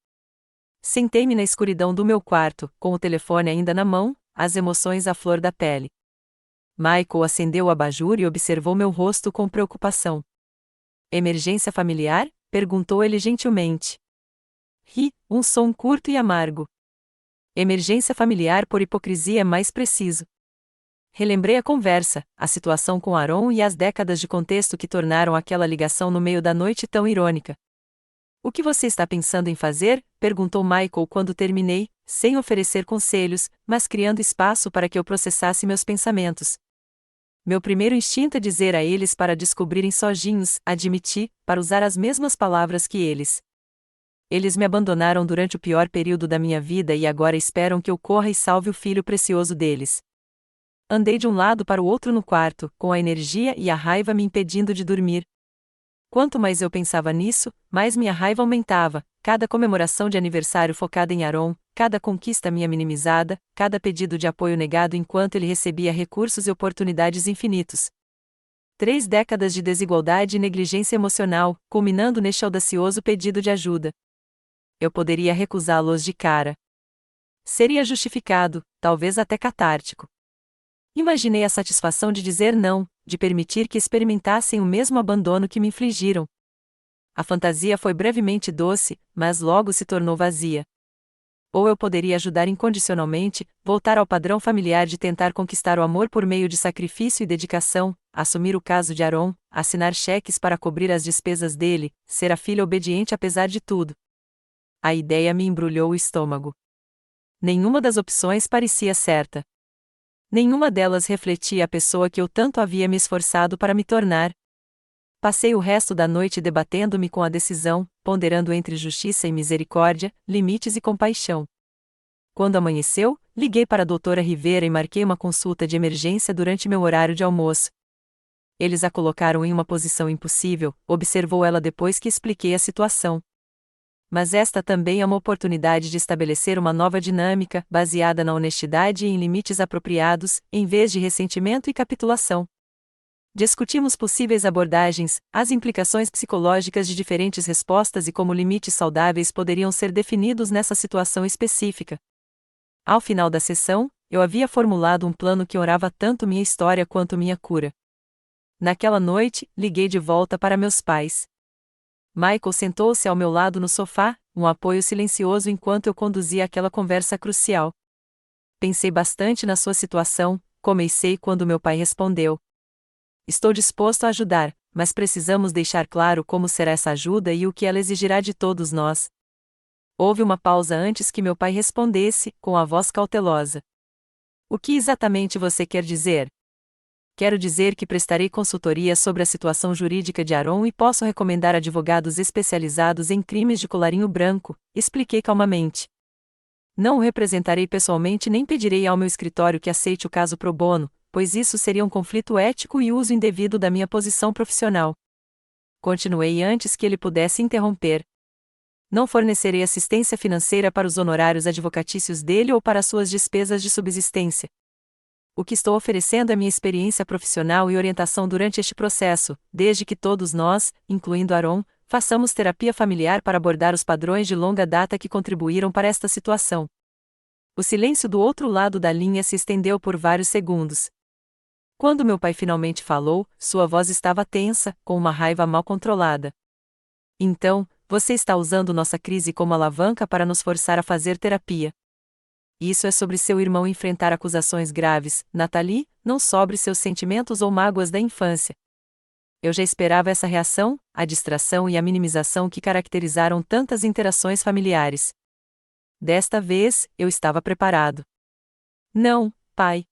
Sentei-me na escuridão do meu quarto, com o telefone ainda na mão, as emoções à flor da pele. Michael acendeu o abajur e observou meu rosto com preocupação. Emergência familiar? Perguntou ele gentilmente. Ri, um som curto e amargo. Emergência familiar por hipocrisia é mais preciso. Relembrei a conversa, a situação com Aaron e as décadas de contexto que tornaram aquela ligação no meio da noite tão irônica. O que você está pensando em fazer? Perguntou Michael quando terminei, sem oferecer conselhos, mas criando espaço para que eu processasse meus pensamentos. Meu primeiro instinto é dizer a eles para descobrirem sozinhos, admiti, para usar as mesmas palavras que eles. Eles me abandonaram durante o pior período da minha vida e agora esperam que eu corra e salve o filho precioso deles. Andei de um lado para o outro no quarto, com a energia e a raiva me impedindo de dormir. Quanto mais eu pensava nisso, mais minha raiva aumentava, cada comemoração de aniversário focada em Aaron, cada conquista minha minimizada, cada pedido de apoio negado enquanto ele recebia recursos e oportunidades infinitos. 3 décadas de desigualdade e negligência emocional, culminando neste audacioso pedido de ajuda. Eu poderia recusá-los de cara. Seria justificado, talvez até catártico. Imaginei a satisfação de dizer não, de permitir que experimentassem o mesmo abandono que me infligiram. A fantasia foi brevemente doce, mas logo se tornou vazia. Ou eu poderia ajudar incondicionalmente, voltar ao padrão familiar de tentar conquistar o amor por meio de sacrifício e dedicação, assumir o caso de Aaron, assinar cheques para cobrir as despesas dele, ser a filha obediente apesar de tudo. A ideia me embrulhou o estômago. Nenhuma das opções parecia certa. Nenhuma delas refletia a pessoa que eu tanto havia me esforçado para me tornar. Passei o resto da noite debatendo-me com a decisão, ponderando entre justiça e misericórdia, limites e compaixão. Quando amanheceu, liguei para a doutora Rivera e marquei uma consulta de emergência durante meu horário de almoço. Eles a colocaram em uma posição impossível, observou ela depois que expliquei a situação. Mas esta também é uma oportunidade de estabelecer uma nova dinâmica, baseada na honestidade e em limites apropriados, em vez de ressentimento e capitulação. Discutimos possíveis abordagens, as implicações psicológicas de diferentes respostas e como limites saudáveis poderiam ser definidos nessa situação específica. Ao final da sessão, eu havia formulado um plano que orava tanto minha história quanto minha cura. Naquela noite, liguei de volta para meus pais. Michael sentou-se ao meu lado no sofá, um apoio silencioso enquanto eu conduzia aquela conversa crucial. Pensei bastante na sua situação, comecei quando meu pai respondeu. Estou disposto a ajudar, mas precisamos deixar claro como será essa ajuda e o que ela exigirá de todos nós. Houve uma pausa antes que meu pai respondesse, com a voz cautelosa. O que exatamente você quer dizer? Quero dizer que prestarei consultoria sobre a situação jurídica de Aaron e posso recomendar advogados especializados em crimes de colarinho branco, expliquei calmamente. Não o representarei pessoalmente nem pedirei ao meu escritório que aceite o caso pro bono, pois isso seria um conflito ético e uso indevido da minha posição profissional. Continuei antes que ele pudesse interromper. Não fornecerei assistência financeira para os honorários advocatícios dele ou para suas despesas de subsistência. O que estou oferecendo é minha experiência profissional e orientação durante este processo, desde que todos nós, incluindo Aaron, façamos terapia familiar para abordar os padrões de longa data que contribuíram para esta situação. O silêncio do outro lado da linha se estendeu por vários segundos. Quando meu pai finalmente falou, sua voz estava tensa, com uma raiva mal controlada. Então, você está usando nossa crise como alavanca para nos forçar a fazer terapia. Isso é sobre seu irmão enfrentar acusações graves, Nathalie, não sobre seus sentimentos ou mágoas da infância. Eu já esperava essa reação, a distração e a minimização que caracterizaram tantas interações familiares. Desta vez, eu estava preparado. Não, pai.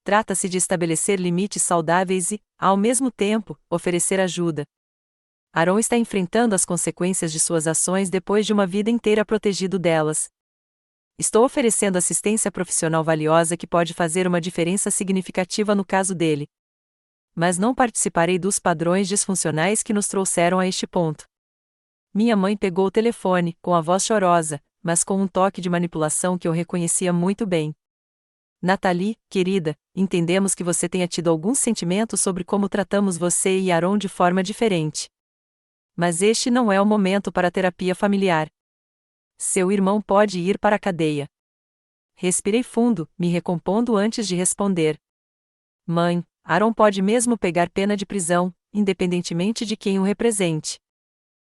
Trata-se de estabelecer limites saudáveis e, ao mesmo tempo, oferecer ajuda. Aaron está enfrentando as consequências de suas ações depois de uma vida inteira protegido delas. Estou oferecendo assistência profissional valiosa que pode fazer uma diferença significativa no caso dele. Mas não participarei dos padrões disfuncionais que nos trouxeram a este ponto. Minha mãe pegou o telefone, com a voz chorosa, mas com um toque de manipulação que eu reconhecia muito bem. Nathalie, querida, entendemos que você tenha tido alguns sentimentos sobre como tratamos você e Aaron de forma diferente. Mas este não é o momento para terapia familiar. Seu irmão pode ir para a cadeia. Respirei fundo, me recompondo antes de responder. Mãe, Aaron pode mesmo pegar pena de prisão, independentemente de quem o represente.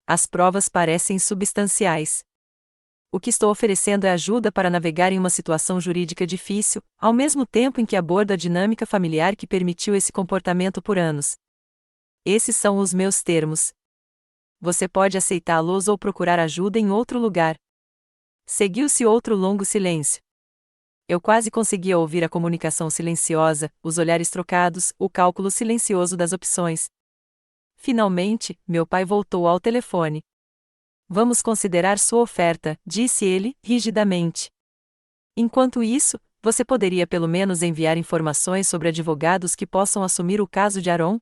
As provas parecem substanciais. O que estou oferecendo é ajuda para navegar em uma situação jurídica difícil, ao mesmo tempo em que abordo a dinâmica familiar que permitiu esse comportamento por anos. Esses são os meus termos. Você pode aceitá-los ou procurar ajuda em outro lugar. Seguiu-se outro longo silêncio. Eu quase conseguia ouvir a comunicação silenciosa, os olhares trocados, o cálculo silencioso das opções. Finalmente, meu pai voltou ao telefone. Vamos considerar sua oferta, disse ele, rigidamente. Enquanto isso, você poderia pelo menos enviar informações sobre advogados que possam assumir o caso de Aaron?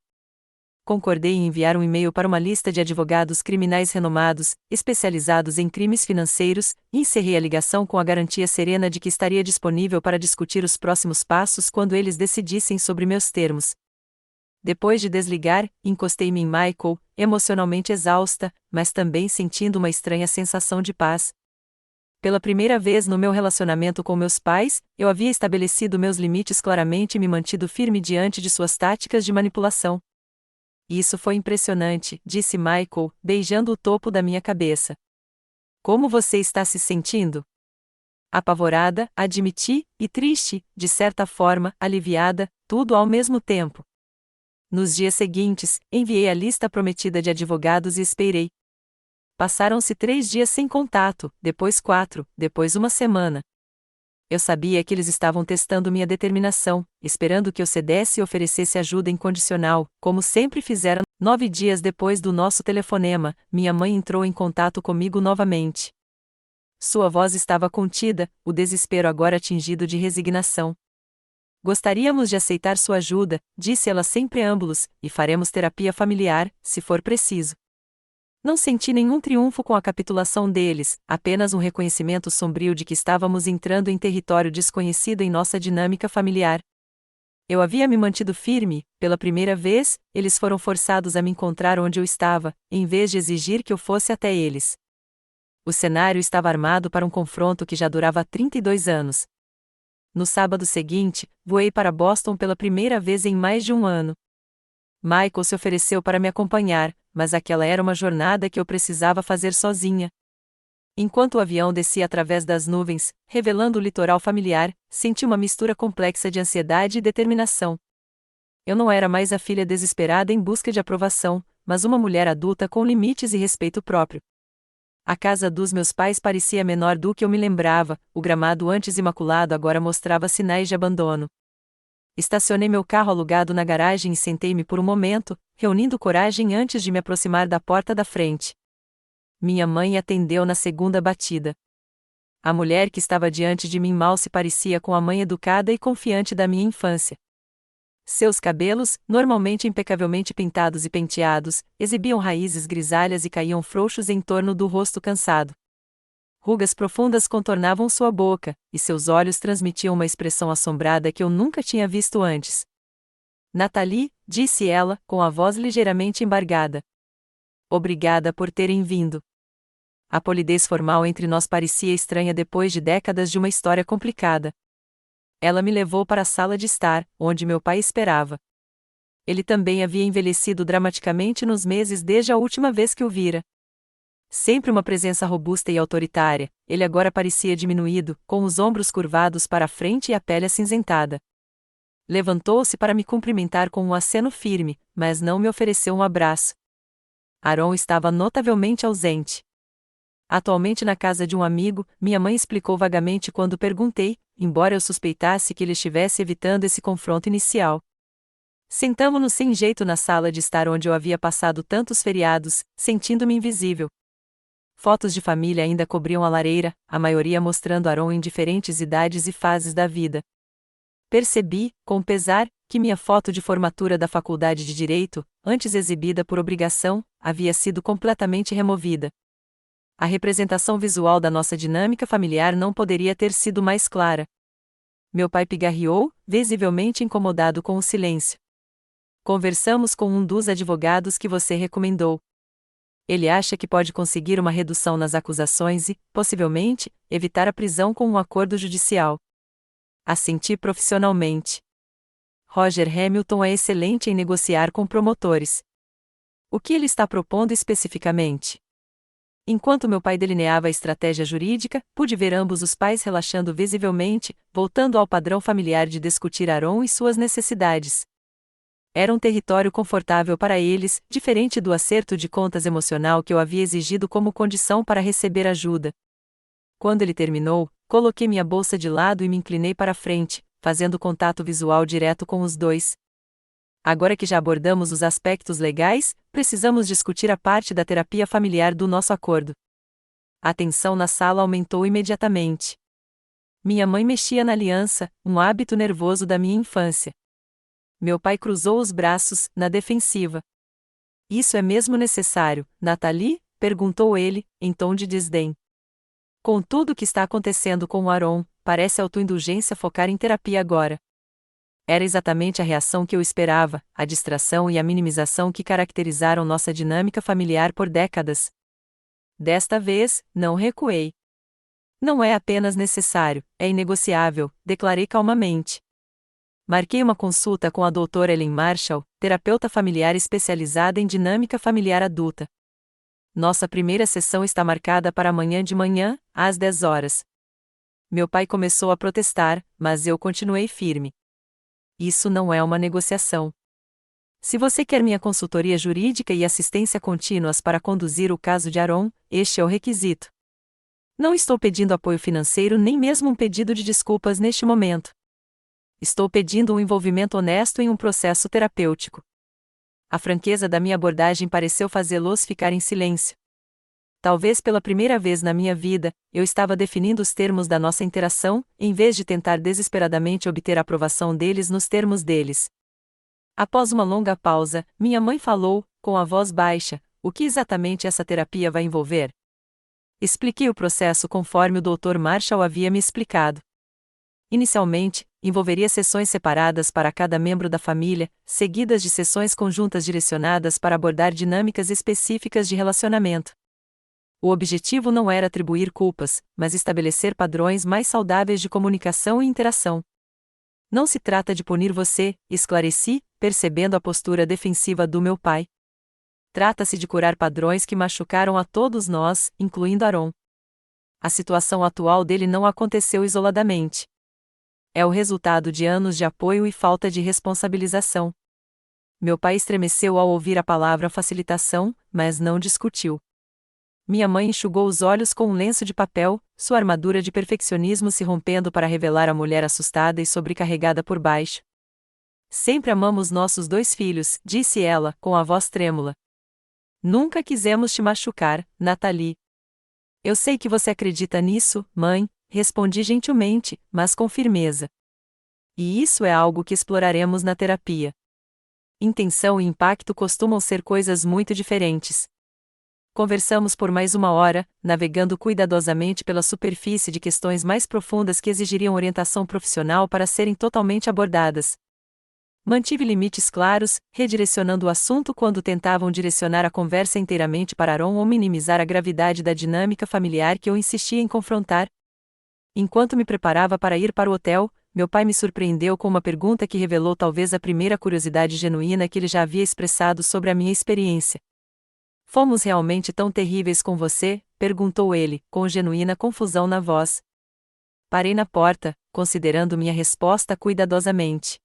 Concordei em enviar um e-mail para uma lista de advogados criminais renomados, especializados em crimes financeiros, e encerrei a ligação com a garantia serena de que estaria disponível para discutir os próximos passos quando eles decidissem sobre meus termos. Depois de desligar, encostei-me em Michael, emocionalmente exausta, mas também sentindo uma estranha sensação de paz. Pela primeira vez no meu relacionamento com meus pais, eu havia estabelecido meus limites claramente e me mantido firme diante de suas táticas de manipulação. Isso foi impressionante, disse Michael, beijando o topo da minha cabeça. Como você está se sentindo? Apavorada, admiti, e triste, de certa forma, aliviada, tudo ao mesmo tempo. Nos dias seguintes, enviei a lista prometida de advogados e esperei. Passaram-se 3 dias sem contato, depois 4, depois uma semana. Eu sabia que eles estavam testando minha determinação, esperando que eu cedesse e oferecesse ajuda incondicional, como sempre fizeram. 9 dias depois do nosso telefonema, minha mãe entrou em contato comigo novamente. Sua voz estava contida, o desespero agora tingido de resignação. Gostaríamos de aceitar sua ajuda, disse ela sem preâmbulos, e faremos terapia familiar, se for preciso. Não senti nenhum triunfo com a capitulação deles, apenas um reconhecimento sombrio de que estávamos entrando em território desconhecido em nossa dinâmica familiar. Eu havia me mantido firme, pela primeira vez, eles foram forçados a me encontrar onde eu estava, em vez de exigir que eu fosse até eles. O cenário estava armado para um confronto que já durava 32 anos. No sábado seguinte, voei para Boston pela primeira vez em mais de um ano. Michael se ofereceu para me acompanhar, mas aquela era uma jornada que eu precisava fazer sozinha. Enquanto o avião descia através das nuvens, revelando o litoral familiar, senti uma mistura complexa de ansiedade e determinação. Eu não era mais a filha desesperada em busca de aprovação, mas uma mulher adulta com limites e respeito próprio. A casa dos meus pais parecia menor do que eu me lembrava, o gramado antes imaculado agora mostrava sinais de abandono. Estacionei meu carro alugado na garagem e sentei-me por um momento, reunindo coragem antes de me aproximar da porta da frente. Minha mãe atendeu na segunda batida. A mulher que estava diante de mim mal se parecia com a mãe educada e confiante da minha infância. Seus cabelos, normalmente impecavelmente pintados e penteados, exibiam raízes grisalhas e caíam frouxos em torno do rosto cansado. Rugas profundas contornavam sua boca, e seus olhos transmitiam uma expressão assombrada que eu nunca tinha visto antes. Nathalie, disse ela, com a voz ligeiramente embargada. Obrigada por terem vindo. A polidez formal entre nós parecia estranha depois de décadas de uma história complicada. Ela me levou para a sala de estar, onde meu pai esperava. Ele também havia envelhecido dramaticamente nos meses desde a última vez que o vira. Sempre uma presença robusta e autoritária, ele agora parecia diminuído, com os ombros curvados para a frente e a pele acinzentada. Levantou-se para me cumprimentar com um aceno firme, mas não me ofereceu um abraço. Aaron estava notavelmente ausente. Atualmente na casa de um amigo, minha mãe explicou vagamente quando perguntei, embora eu suspeitasse que ele estivesse evitando esse confronto inicial. Sentamo-nos sem jeito na sala de estar onde eu havia passado tantos feriados, sentindo-me invisível. Fotos de família ainda cobriam a lareira, a maioria mostrando Aaron em diferentes idades e fases da vida. Percebi, com pesar, que minha foto de formatura da Faculdade de Direito, antes exibida por obrigação, havia sido completamente removida. A representação visual da nossa dinâmica familiar não poderia ter sido mais clara. Meu pai pigarreou, visivelmente incomodado com o silêncio. Conversamos com um dos advogados que você recomendou. Ele acha que pode conseguir uma redução nas acusações e, possivelmente, evitar a prisão com um acordo judicial. Assenti profissionalmente. Roger Hamilton é excelente em negociar com promotores. O que ele está propondo especificamente? Enquanto meu pai delineava a estratégia jurídica, pude ver ambos os pais relaxando visivelmente, voltando ao padrão familiar de discutir Aaron e suas necessidades. Era um território confortável para eles, diferente do acerto de contas emocional que eu havia exigido como condição para receber ajuda. Quando ele terminou, coloquei minha bolsa de lado e me inclinei para a frente, fazendo contato visual direto com os dois. Agora que já abordamos os aspectos legais, precisamos discutir a parte da terapia familiar do nosso acordo. A tensão na sala aumentou imediatamente. Minha mãe mexia na aliança, um hábito nervoso da minha infância. Meu pai cruzou os braços, na defensiva. Isso é mesmo necessário, Nathalie? Perguntou ele, em tom de desdém. Com tudo o que está acontecendo com o Aaron, parece autoindulgência focar em terapia agora. Era exatamente a reação que eu esperava, a distração e a minimização que caracterizaram nossa dinâmica familiar por décadas. Desta vez, não recuei. Não é apenas necessário, é inegociável, declarei calmamente. Marquei uma consulta com a doutora Ellen Marshall, terapeuta familiar especializada em dinâmica familiar adulta. Nossa primeira sessão está marcada para amanhã de manhã, às 10 horas. Meu pai começou a protestar, mas eu continuei firme. Isso não é uma negociação. Se você quer minha consultoria jurídica e assistência contínuas para conduzir o caso de Aaron, este é o requisito. Não estou pedindo apoio financeiro nem mesmo um pedido de desculpas neste momento. Estou pedindo um envolvimento honesto em um processo terapêutico. A franqueza da minha abordagem pareceu fazê-los ficar em silêncio. Talvez pela primeira vez na minha vida, eu estava definindo os termos da nossa interação, em vez de tentar desesperadamente obter a aprovação deles nos termos deles. Após uma longa pausa, minha mãe falou, com a voz baixa, o que exatamente essa terapia vai envolver? Expliquei o processo conforme o Dr. Marshall havia me explicado. Inicialmente, envolveria sessões separadas para cada membro da família, seguidas de sessões conjuntas direcionadas para abordar dinâmicas específicas de relacionamento. O objetivo não era atribuir culpas, mas estabelecer padrões mais saudáveis de comunicação e interação. Não se trata de punir você, esclareci, percebendo a postura defensiva do meu pai. Trata-se de curar padrões que machucaram a todos nós, incluindo Aaron. A situação atual dele não aconteceu isoladamente. É o resultado de anos de apoio e falta de responsabilização. Meu pai estremeceu ao ouvir a palavra facilitação, mas não discutiu. Minha mãe enxugou os olhos com um lenço de papel, sua armadura de perfeccionismo se rompendo para revelar a mulher assustada e sobrecarregada por baixo. Sempre amamos nossos 2 filhos, disse ela, com a voz trêmula. Nunca quisemos te machucar, Nathalie. Eu sei que você acredita nisso, mãe, respondi gentilmente, mas com firmeza. E isso é algo que exploraremos na terapia. Intenção e impacto costumam ser coisas muito diferentes. Conversamos por mais 1 hora, navegando cuidadosamente pela superfície de questões mais profundas que exigiriam orientação profissional para serem totalmente abordadas. Mantive limites claros, redirecionando o assunto quando tentavam direcionar a conversa inteiramente para Aaron ou minimizar a gravidade da dinâmica familiar que eu insistia em confrontar. Enquanto me preparava para ir para o hotel, meu pai me surpreendeu com uma pergunta que revelou talvez a primeira curiosidade genuína que ele já havia expressado sobre a minha experiência. Fomos realmente tão terríveis com você? Perguntou ele, com genuína confusão na voz. Parei na porta, considerando minha resposta cuidadosamente.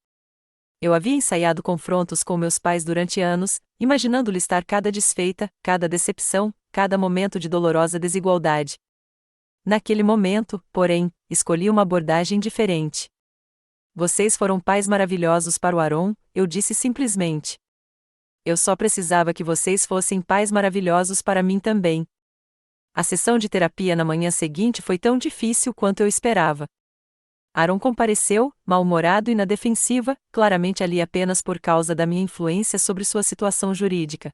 Eu havia ensaiado confrontos com meus pais durante anos, imaginando listar cada desfeita, cada decepção, cada momento de dolorosa desigualdade. Naquele momento, porém, escolhi uma abordagem diferente. Vocês foram pais maravilhosos para o Aaron, eu disse simplesmente. Eu só precisava que vocês fossem pais maravilhosos para mim também. A sessão de terapia na manhã seguinte foi tão difícil quanto eu esperava. Aaron compareceu, mal-humorado e na defensiva, claramente ali apenas por causa da minha influência sobre sua situação jurídica.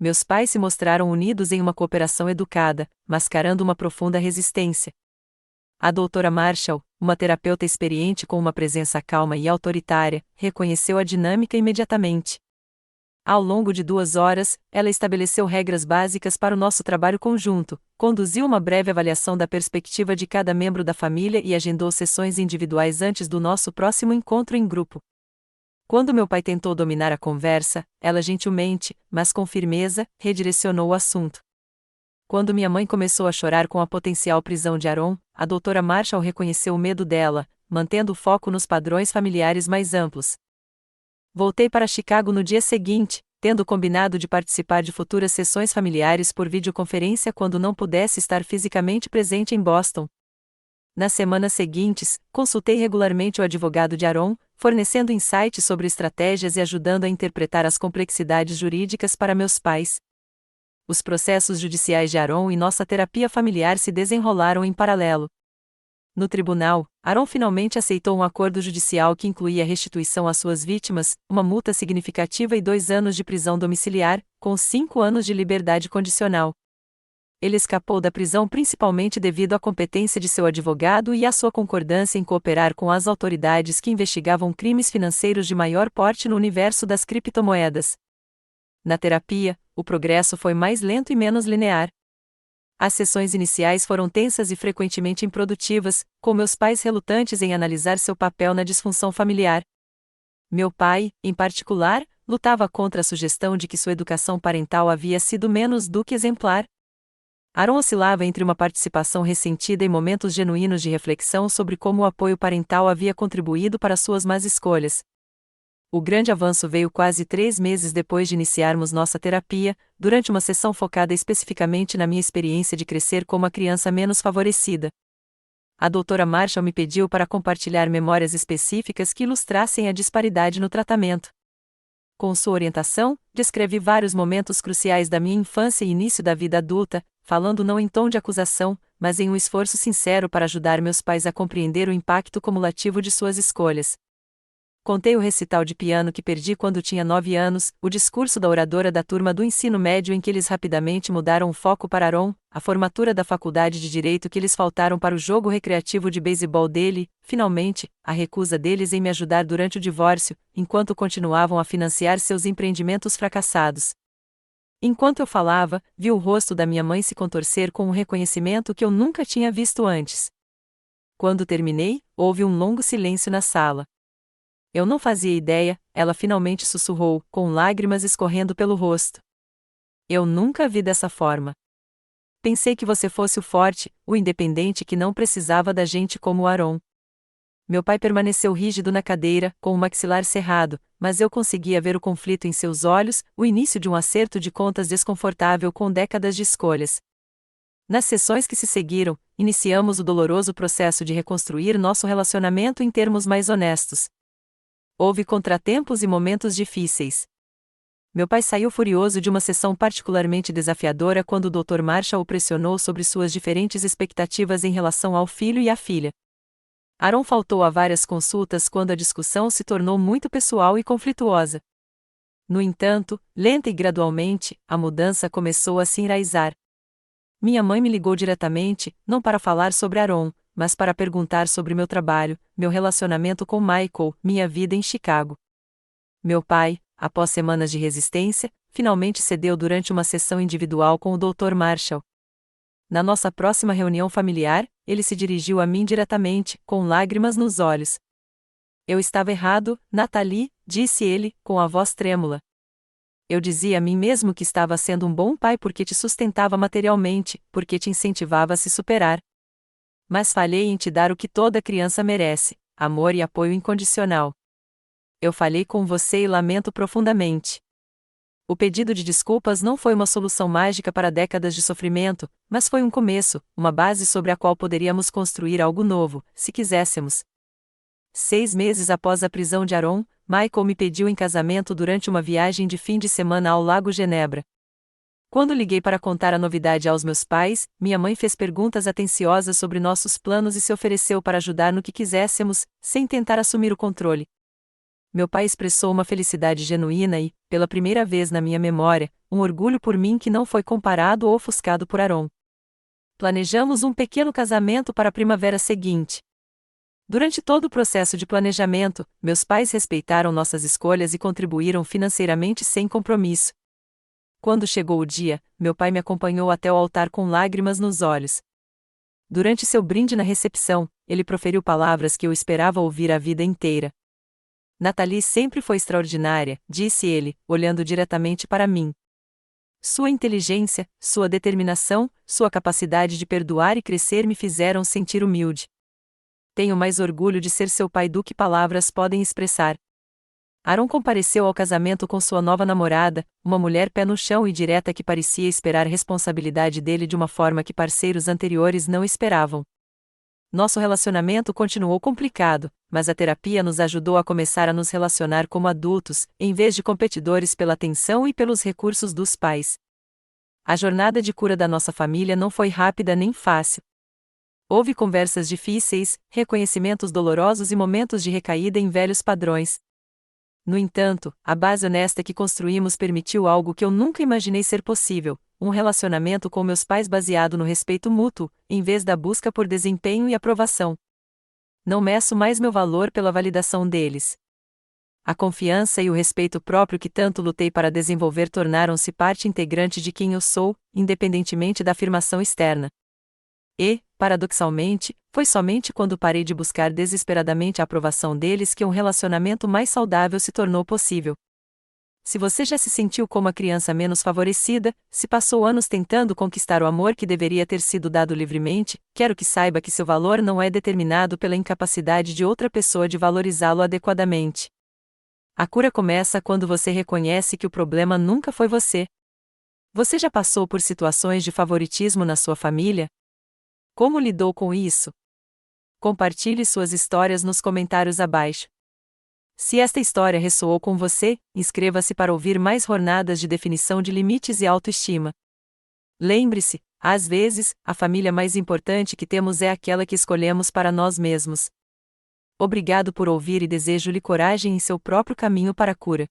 Meus pais se mostraram unidos em uma cooperação educada, mascarando uma profunda resistência. A doutora Marshall, uma terapeuta experiente com uma presença calma e autoritária, reconheceu a dinâmica imediatamente. Ao longo de 2 horas, ela estabeleceu regras básicas para o nosso trabalho conjunto, conduziu uma breve avaliação da perspectiva de cada membro da família e agendou sessões individuais antes do nosso próximo encontro em grupo. Quando meu pai tentou dominar a conversa, ela gentilmente, mas com firmeza, redirecionou o assunto. Quando minha mãe começou a chorar com a potencial prisão de Aaron, a doutora Marshall reconheceu o medo dela, mantendo o foco nos padrões familiares mais amplos. Voltei para Chicago no dia seguinte, tendo combinado de participar de futuras sessões familiares por videoconferência quando não pudesse estar fisicamente presente em Boston. Nas semanas seguintes, consultei regularmente o advogado de Aaron, fornecendo insights sobre estratégias e ajudando a interpretar as complexidades jurídicas para meus pais. Os processos judiciais de Aaron e nossa terapia familiar se desenrolaram em paralelo. No tribunal, Aaron finalmente aceitou um acordo judicial que incluía a restituição às suas vítimas, uma multa significativa e 2 anos de prisão domiciliar, com 5 anos de liberdade condicional. Ele escapou da prisão principalmente devido à competência de seu advogado e à sua concordância em cooperar com as autoridades que investigavam crimes financeiros de maior porte no universo das criptomoedas. Na terapia, o progresso foi mais lento e menos linear. As sessões iniciais foram tensas e frequentemente improdutivas, com meus pais relutantes em analisar seu papel na disfunção familiar. Meu pai, em particular, lutava contra a sugestão de que sua educação parental havia sido menos do que exemplar. Aaron oscilava entre uma participação ressentida e momentos genuínos de reflexão sobre como o apoio parental havia contribuído para suas más escolhas. O grande avanço veio quase 3 meses depois de iniciarmos nossa terapia, durante uma sessão focada especificamente na minha experiência de crescer como a criança menos favorecida. A doutora Marshall me pediu para compartilhar memórias específicas que ilustrassem a disparidade no tratamento. Com sua orientação, descrevi vários momentos cruciais da minha infância e início da vida adulta, falando não em tom de acusação, mas em um esforço sincero para ajudar meus pais a compreender o impacto cumulativo de suas escolhas. Contei o recital de piano que perdi quando tinha 9 anos, o discurso da oradora da turma do ensino médio em que eles rapidamente mudaram o foco para Aaron, a formatura da faculdade de direito que eles faltaram para o jogo recreativo de beisebol dele, finalmente, a recusa deles em me ajudar durante o divórcio, enquanto continuavam a financiar seus empreendimentos fracassados. Enquanto eu falava, vi o rosto da minha mãe se contorcer com um reconhecimento que eu nunca tinha visto antes. Quando terminei, houve um longo silêncio na sala. Eu não fazia ideia, ela finalmente sussurrou, com lágrimas escorrendo pelo rosto. Eu nunca vi dessa forma. Pensei que você fosse o forte, o independente que não precisava da gente como Aaron. Meu pai permaneceu rígido na cadeira, com o maxilar cerrado, mas eu conseguia ver o conflito em seus olhos, o início de um acerto de contas desconfortável com décadas de escolhas. Nas sessões que se seguiram, iniciamos o doloroso processo de reconstruir nosso relacionamento em termos mais honestos. Houve contratempos e momentos difíceis. Meu pai saiu furioso de uma sessão particularmente desafiadora quando o Dr. Marshall o pressionou sobre suas diferentes expectativas em relação ao filho e à filha. Aaron faltou a várias consultas quando a discussão se tornou muito pessoal e conflituosa. No entanto, lenta e gradualmente, a mudança começou a se enraizar. Minha mãe me ligou diretamente, não para falar sobre Aaron, mas para perguntar sobre meu trabalho, meu relacionamento com Michael, minha vida em Chicago. Meu pai, após semanas de resistência, finalmente cedeu durante uma sessão individual com o Dr. Marshall. Na nossa próxima reunião familiar, ele se dirigiu a mim diretamente, com lágrimas nos olhos. Eu estava errado, Nathalie, disse ele, com a voz trêmula. Eu dizia a mim mesmo que estava sendo um bom pai porque te sustentava materialmente, porque te incentivava a se superar. Mas falhei em te dar o que toda criança merece, amor e apoio incondicional. Eu falhei com você e lamento profundamente. O pedido de desculpas não foi uma solução mágica para décadas de sofrimento, mas foi um começo, uma base sobre a qual poderíamos construir algo novo, se quiséssemos. 6 meses após a prisão de Aaron, Michael me pediu em casamento durante uma viagem de fim de semana ao Lago Genebra. Quando liguei para contar a novidade aos meus pais, minha mãe fez perguntas atenciosas sobre nossos planos e se ofereceu para ajudar no que quiséssemos, sem tentar assumir o controle. Meu pai expressou uma felicidade genuína e, pela primeira vez na minha memória, um orgulho por mim que não foi comparado ou ofuscado por Aaron. Planejamos um pequeno casamento para a primavera seguinte. Durante todo o processo de planejamento, meus pais respeitaram nossas escolhas e contribuíram financeiramente sem compromisso. Quando chegou o dia, meu pai me acompanhou até o altar com lágrimas nos olhos. Durante seu brinde na recepção, ele proferiu palavras que eu esperava ouvir a vida inteira. Nathalie sempre foi extraordinária, disse ele, olhando diretamente para mim. Sua inteligência, sua determinação, sua capacidade de perdoar e crescer me fizeram sentir humilde. Tenho mais orgulho de ser seu pai do que palavras podem expressar. Aaron compareceu ao casamento com sua nova namorada, uma mulher pé no chão e direta que parecia esperar responsabilidade dele de uma forma que parceiros anteriores não esperavam. Nosso relacionamento continuou complicado, mas a terapia nos ajudou a começar a nos relacionar como adultos, em vez de competidores pela atenção e pelos recursos dos pais. A jornada de cura da nossa família não foi rápida nem fácil. Houve conversas difíceis, reconhecimentos dolorosos e momentos de recaída em velhos padrões. No entanto, a base honesta que construímos permitiu algo que eu nunca imaginei ser possível: um relacionamento com meus pais baseado no respeito mútuo, em vez da busca por desempenho e aprovação. Não meço mais meu valor pela validação deles. A confiança e o respeito próprio que tanto lutei para desenvolver tornaram-se parte integrante de quem eu sou, independentemente da afirmação externa. E, paradoxalmente, foi somente quando parei de buscar desesperadamente a aprovação deles que um relacionamento mais saudável se tornou possível. Se você já se sentiu como a criança menos favorecida, se passou anos tentando conquistar o amor que deveria ter sido dado livremente, quero que saiba que seu valor não é determinado pela incapacidade de outra pessoa de valorizá-lo adequadamente. A cura começa quando você reconhece que o problema nunca foi você. Você já passou por situações de favoritismo na sua família? Como lidou com isso? Compartilhe suas histórias nos comentários abaixo. Se esta história ressoou com você, inscreva-se para ouvir mais jornadas de definição de limites e autoestima. Lembre-se, às vezes, a família mais importante que temos é aquela que escolhemos para nós mesmos. Obrigado por ouvir e desejo-lhe coragem em seu próprio caminho para a cura.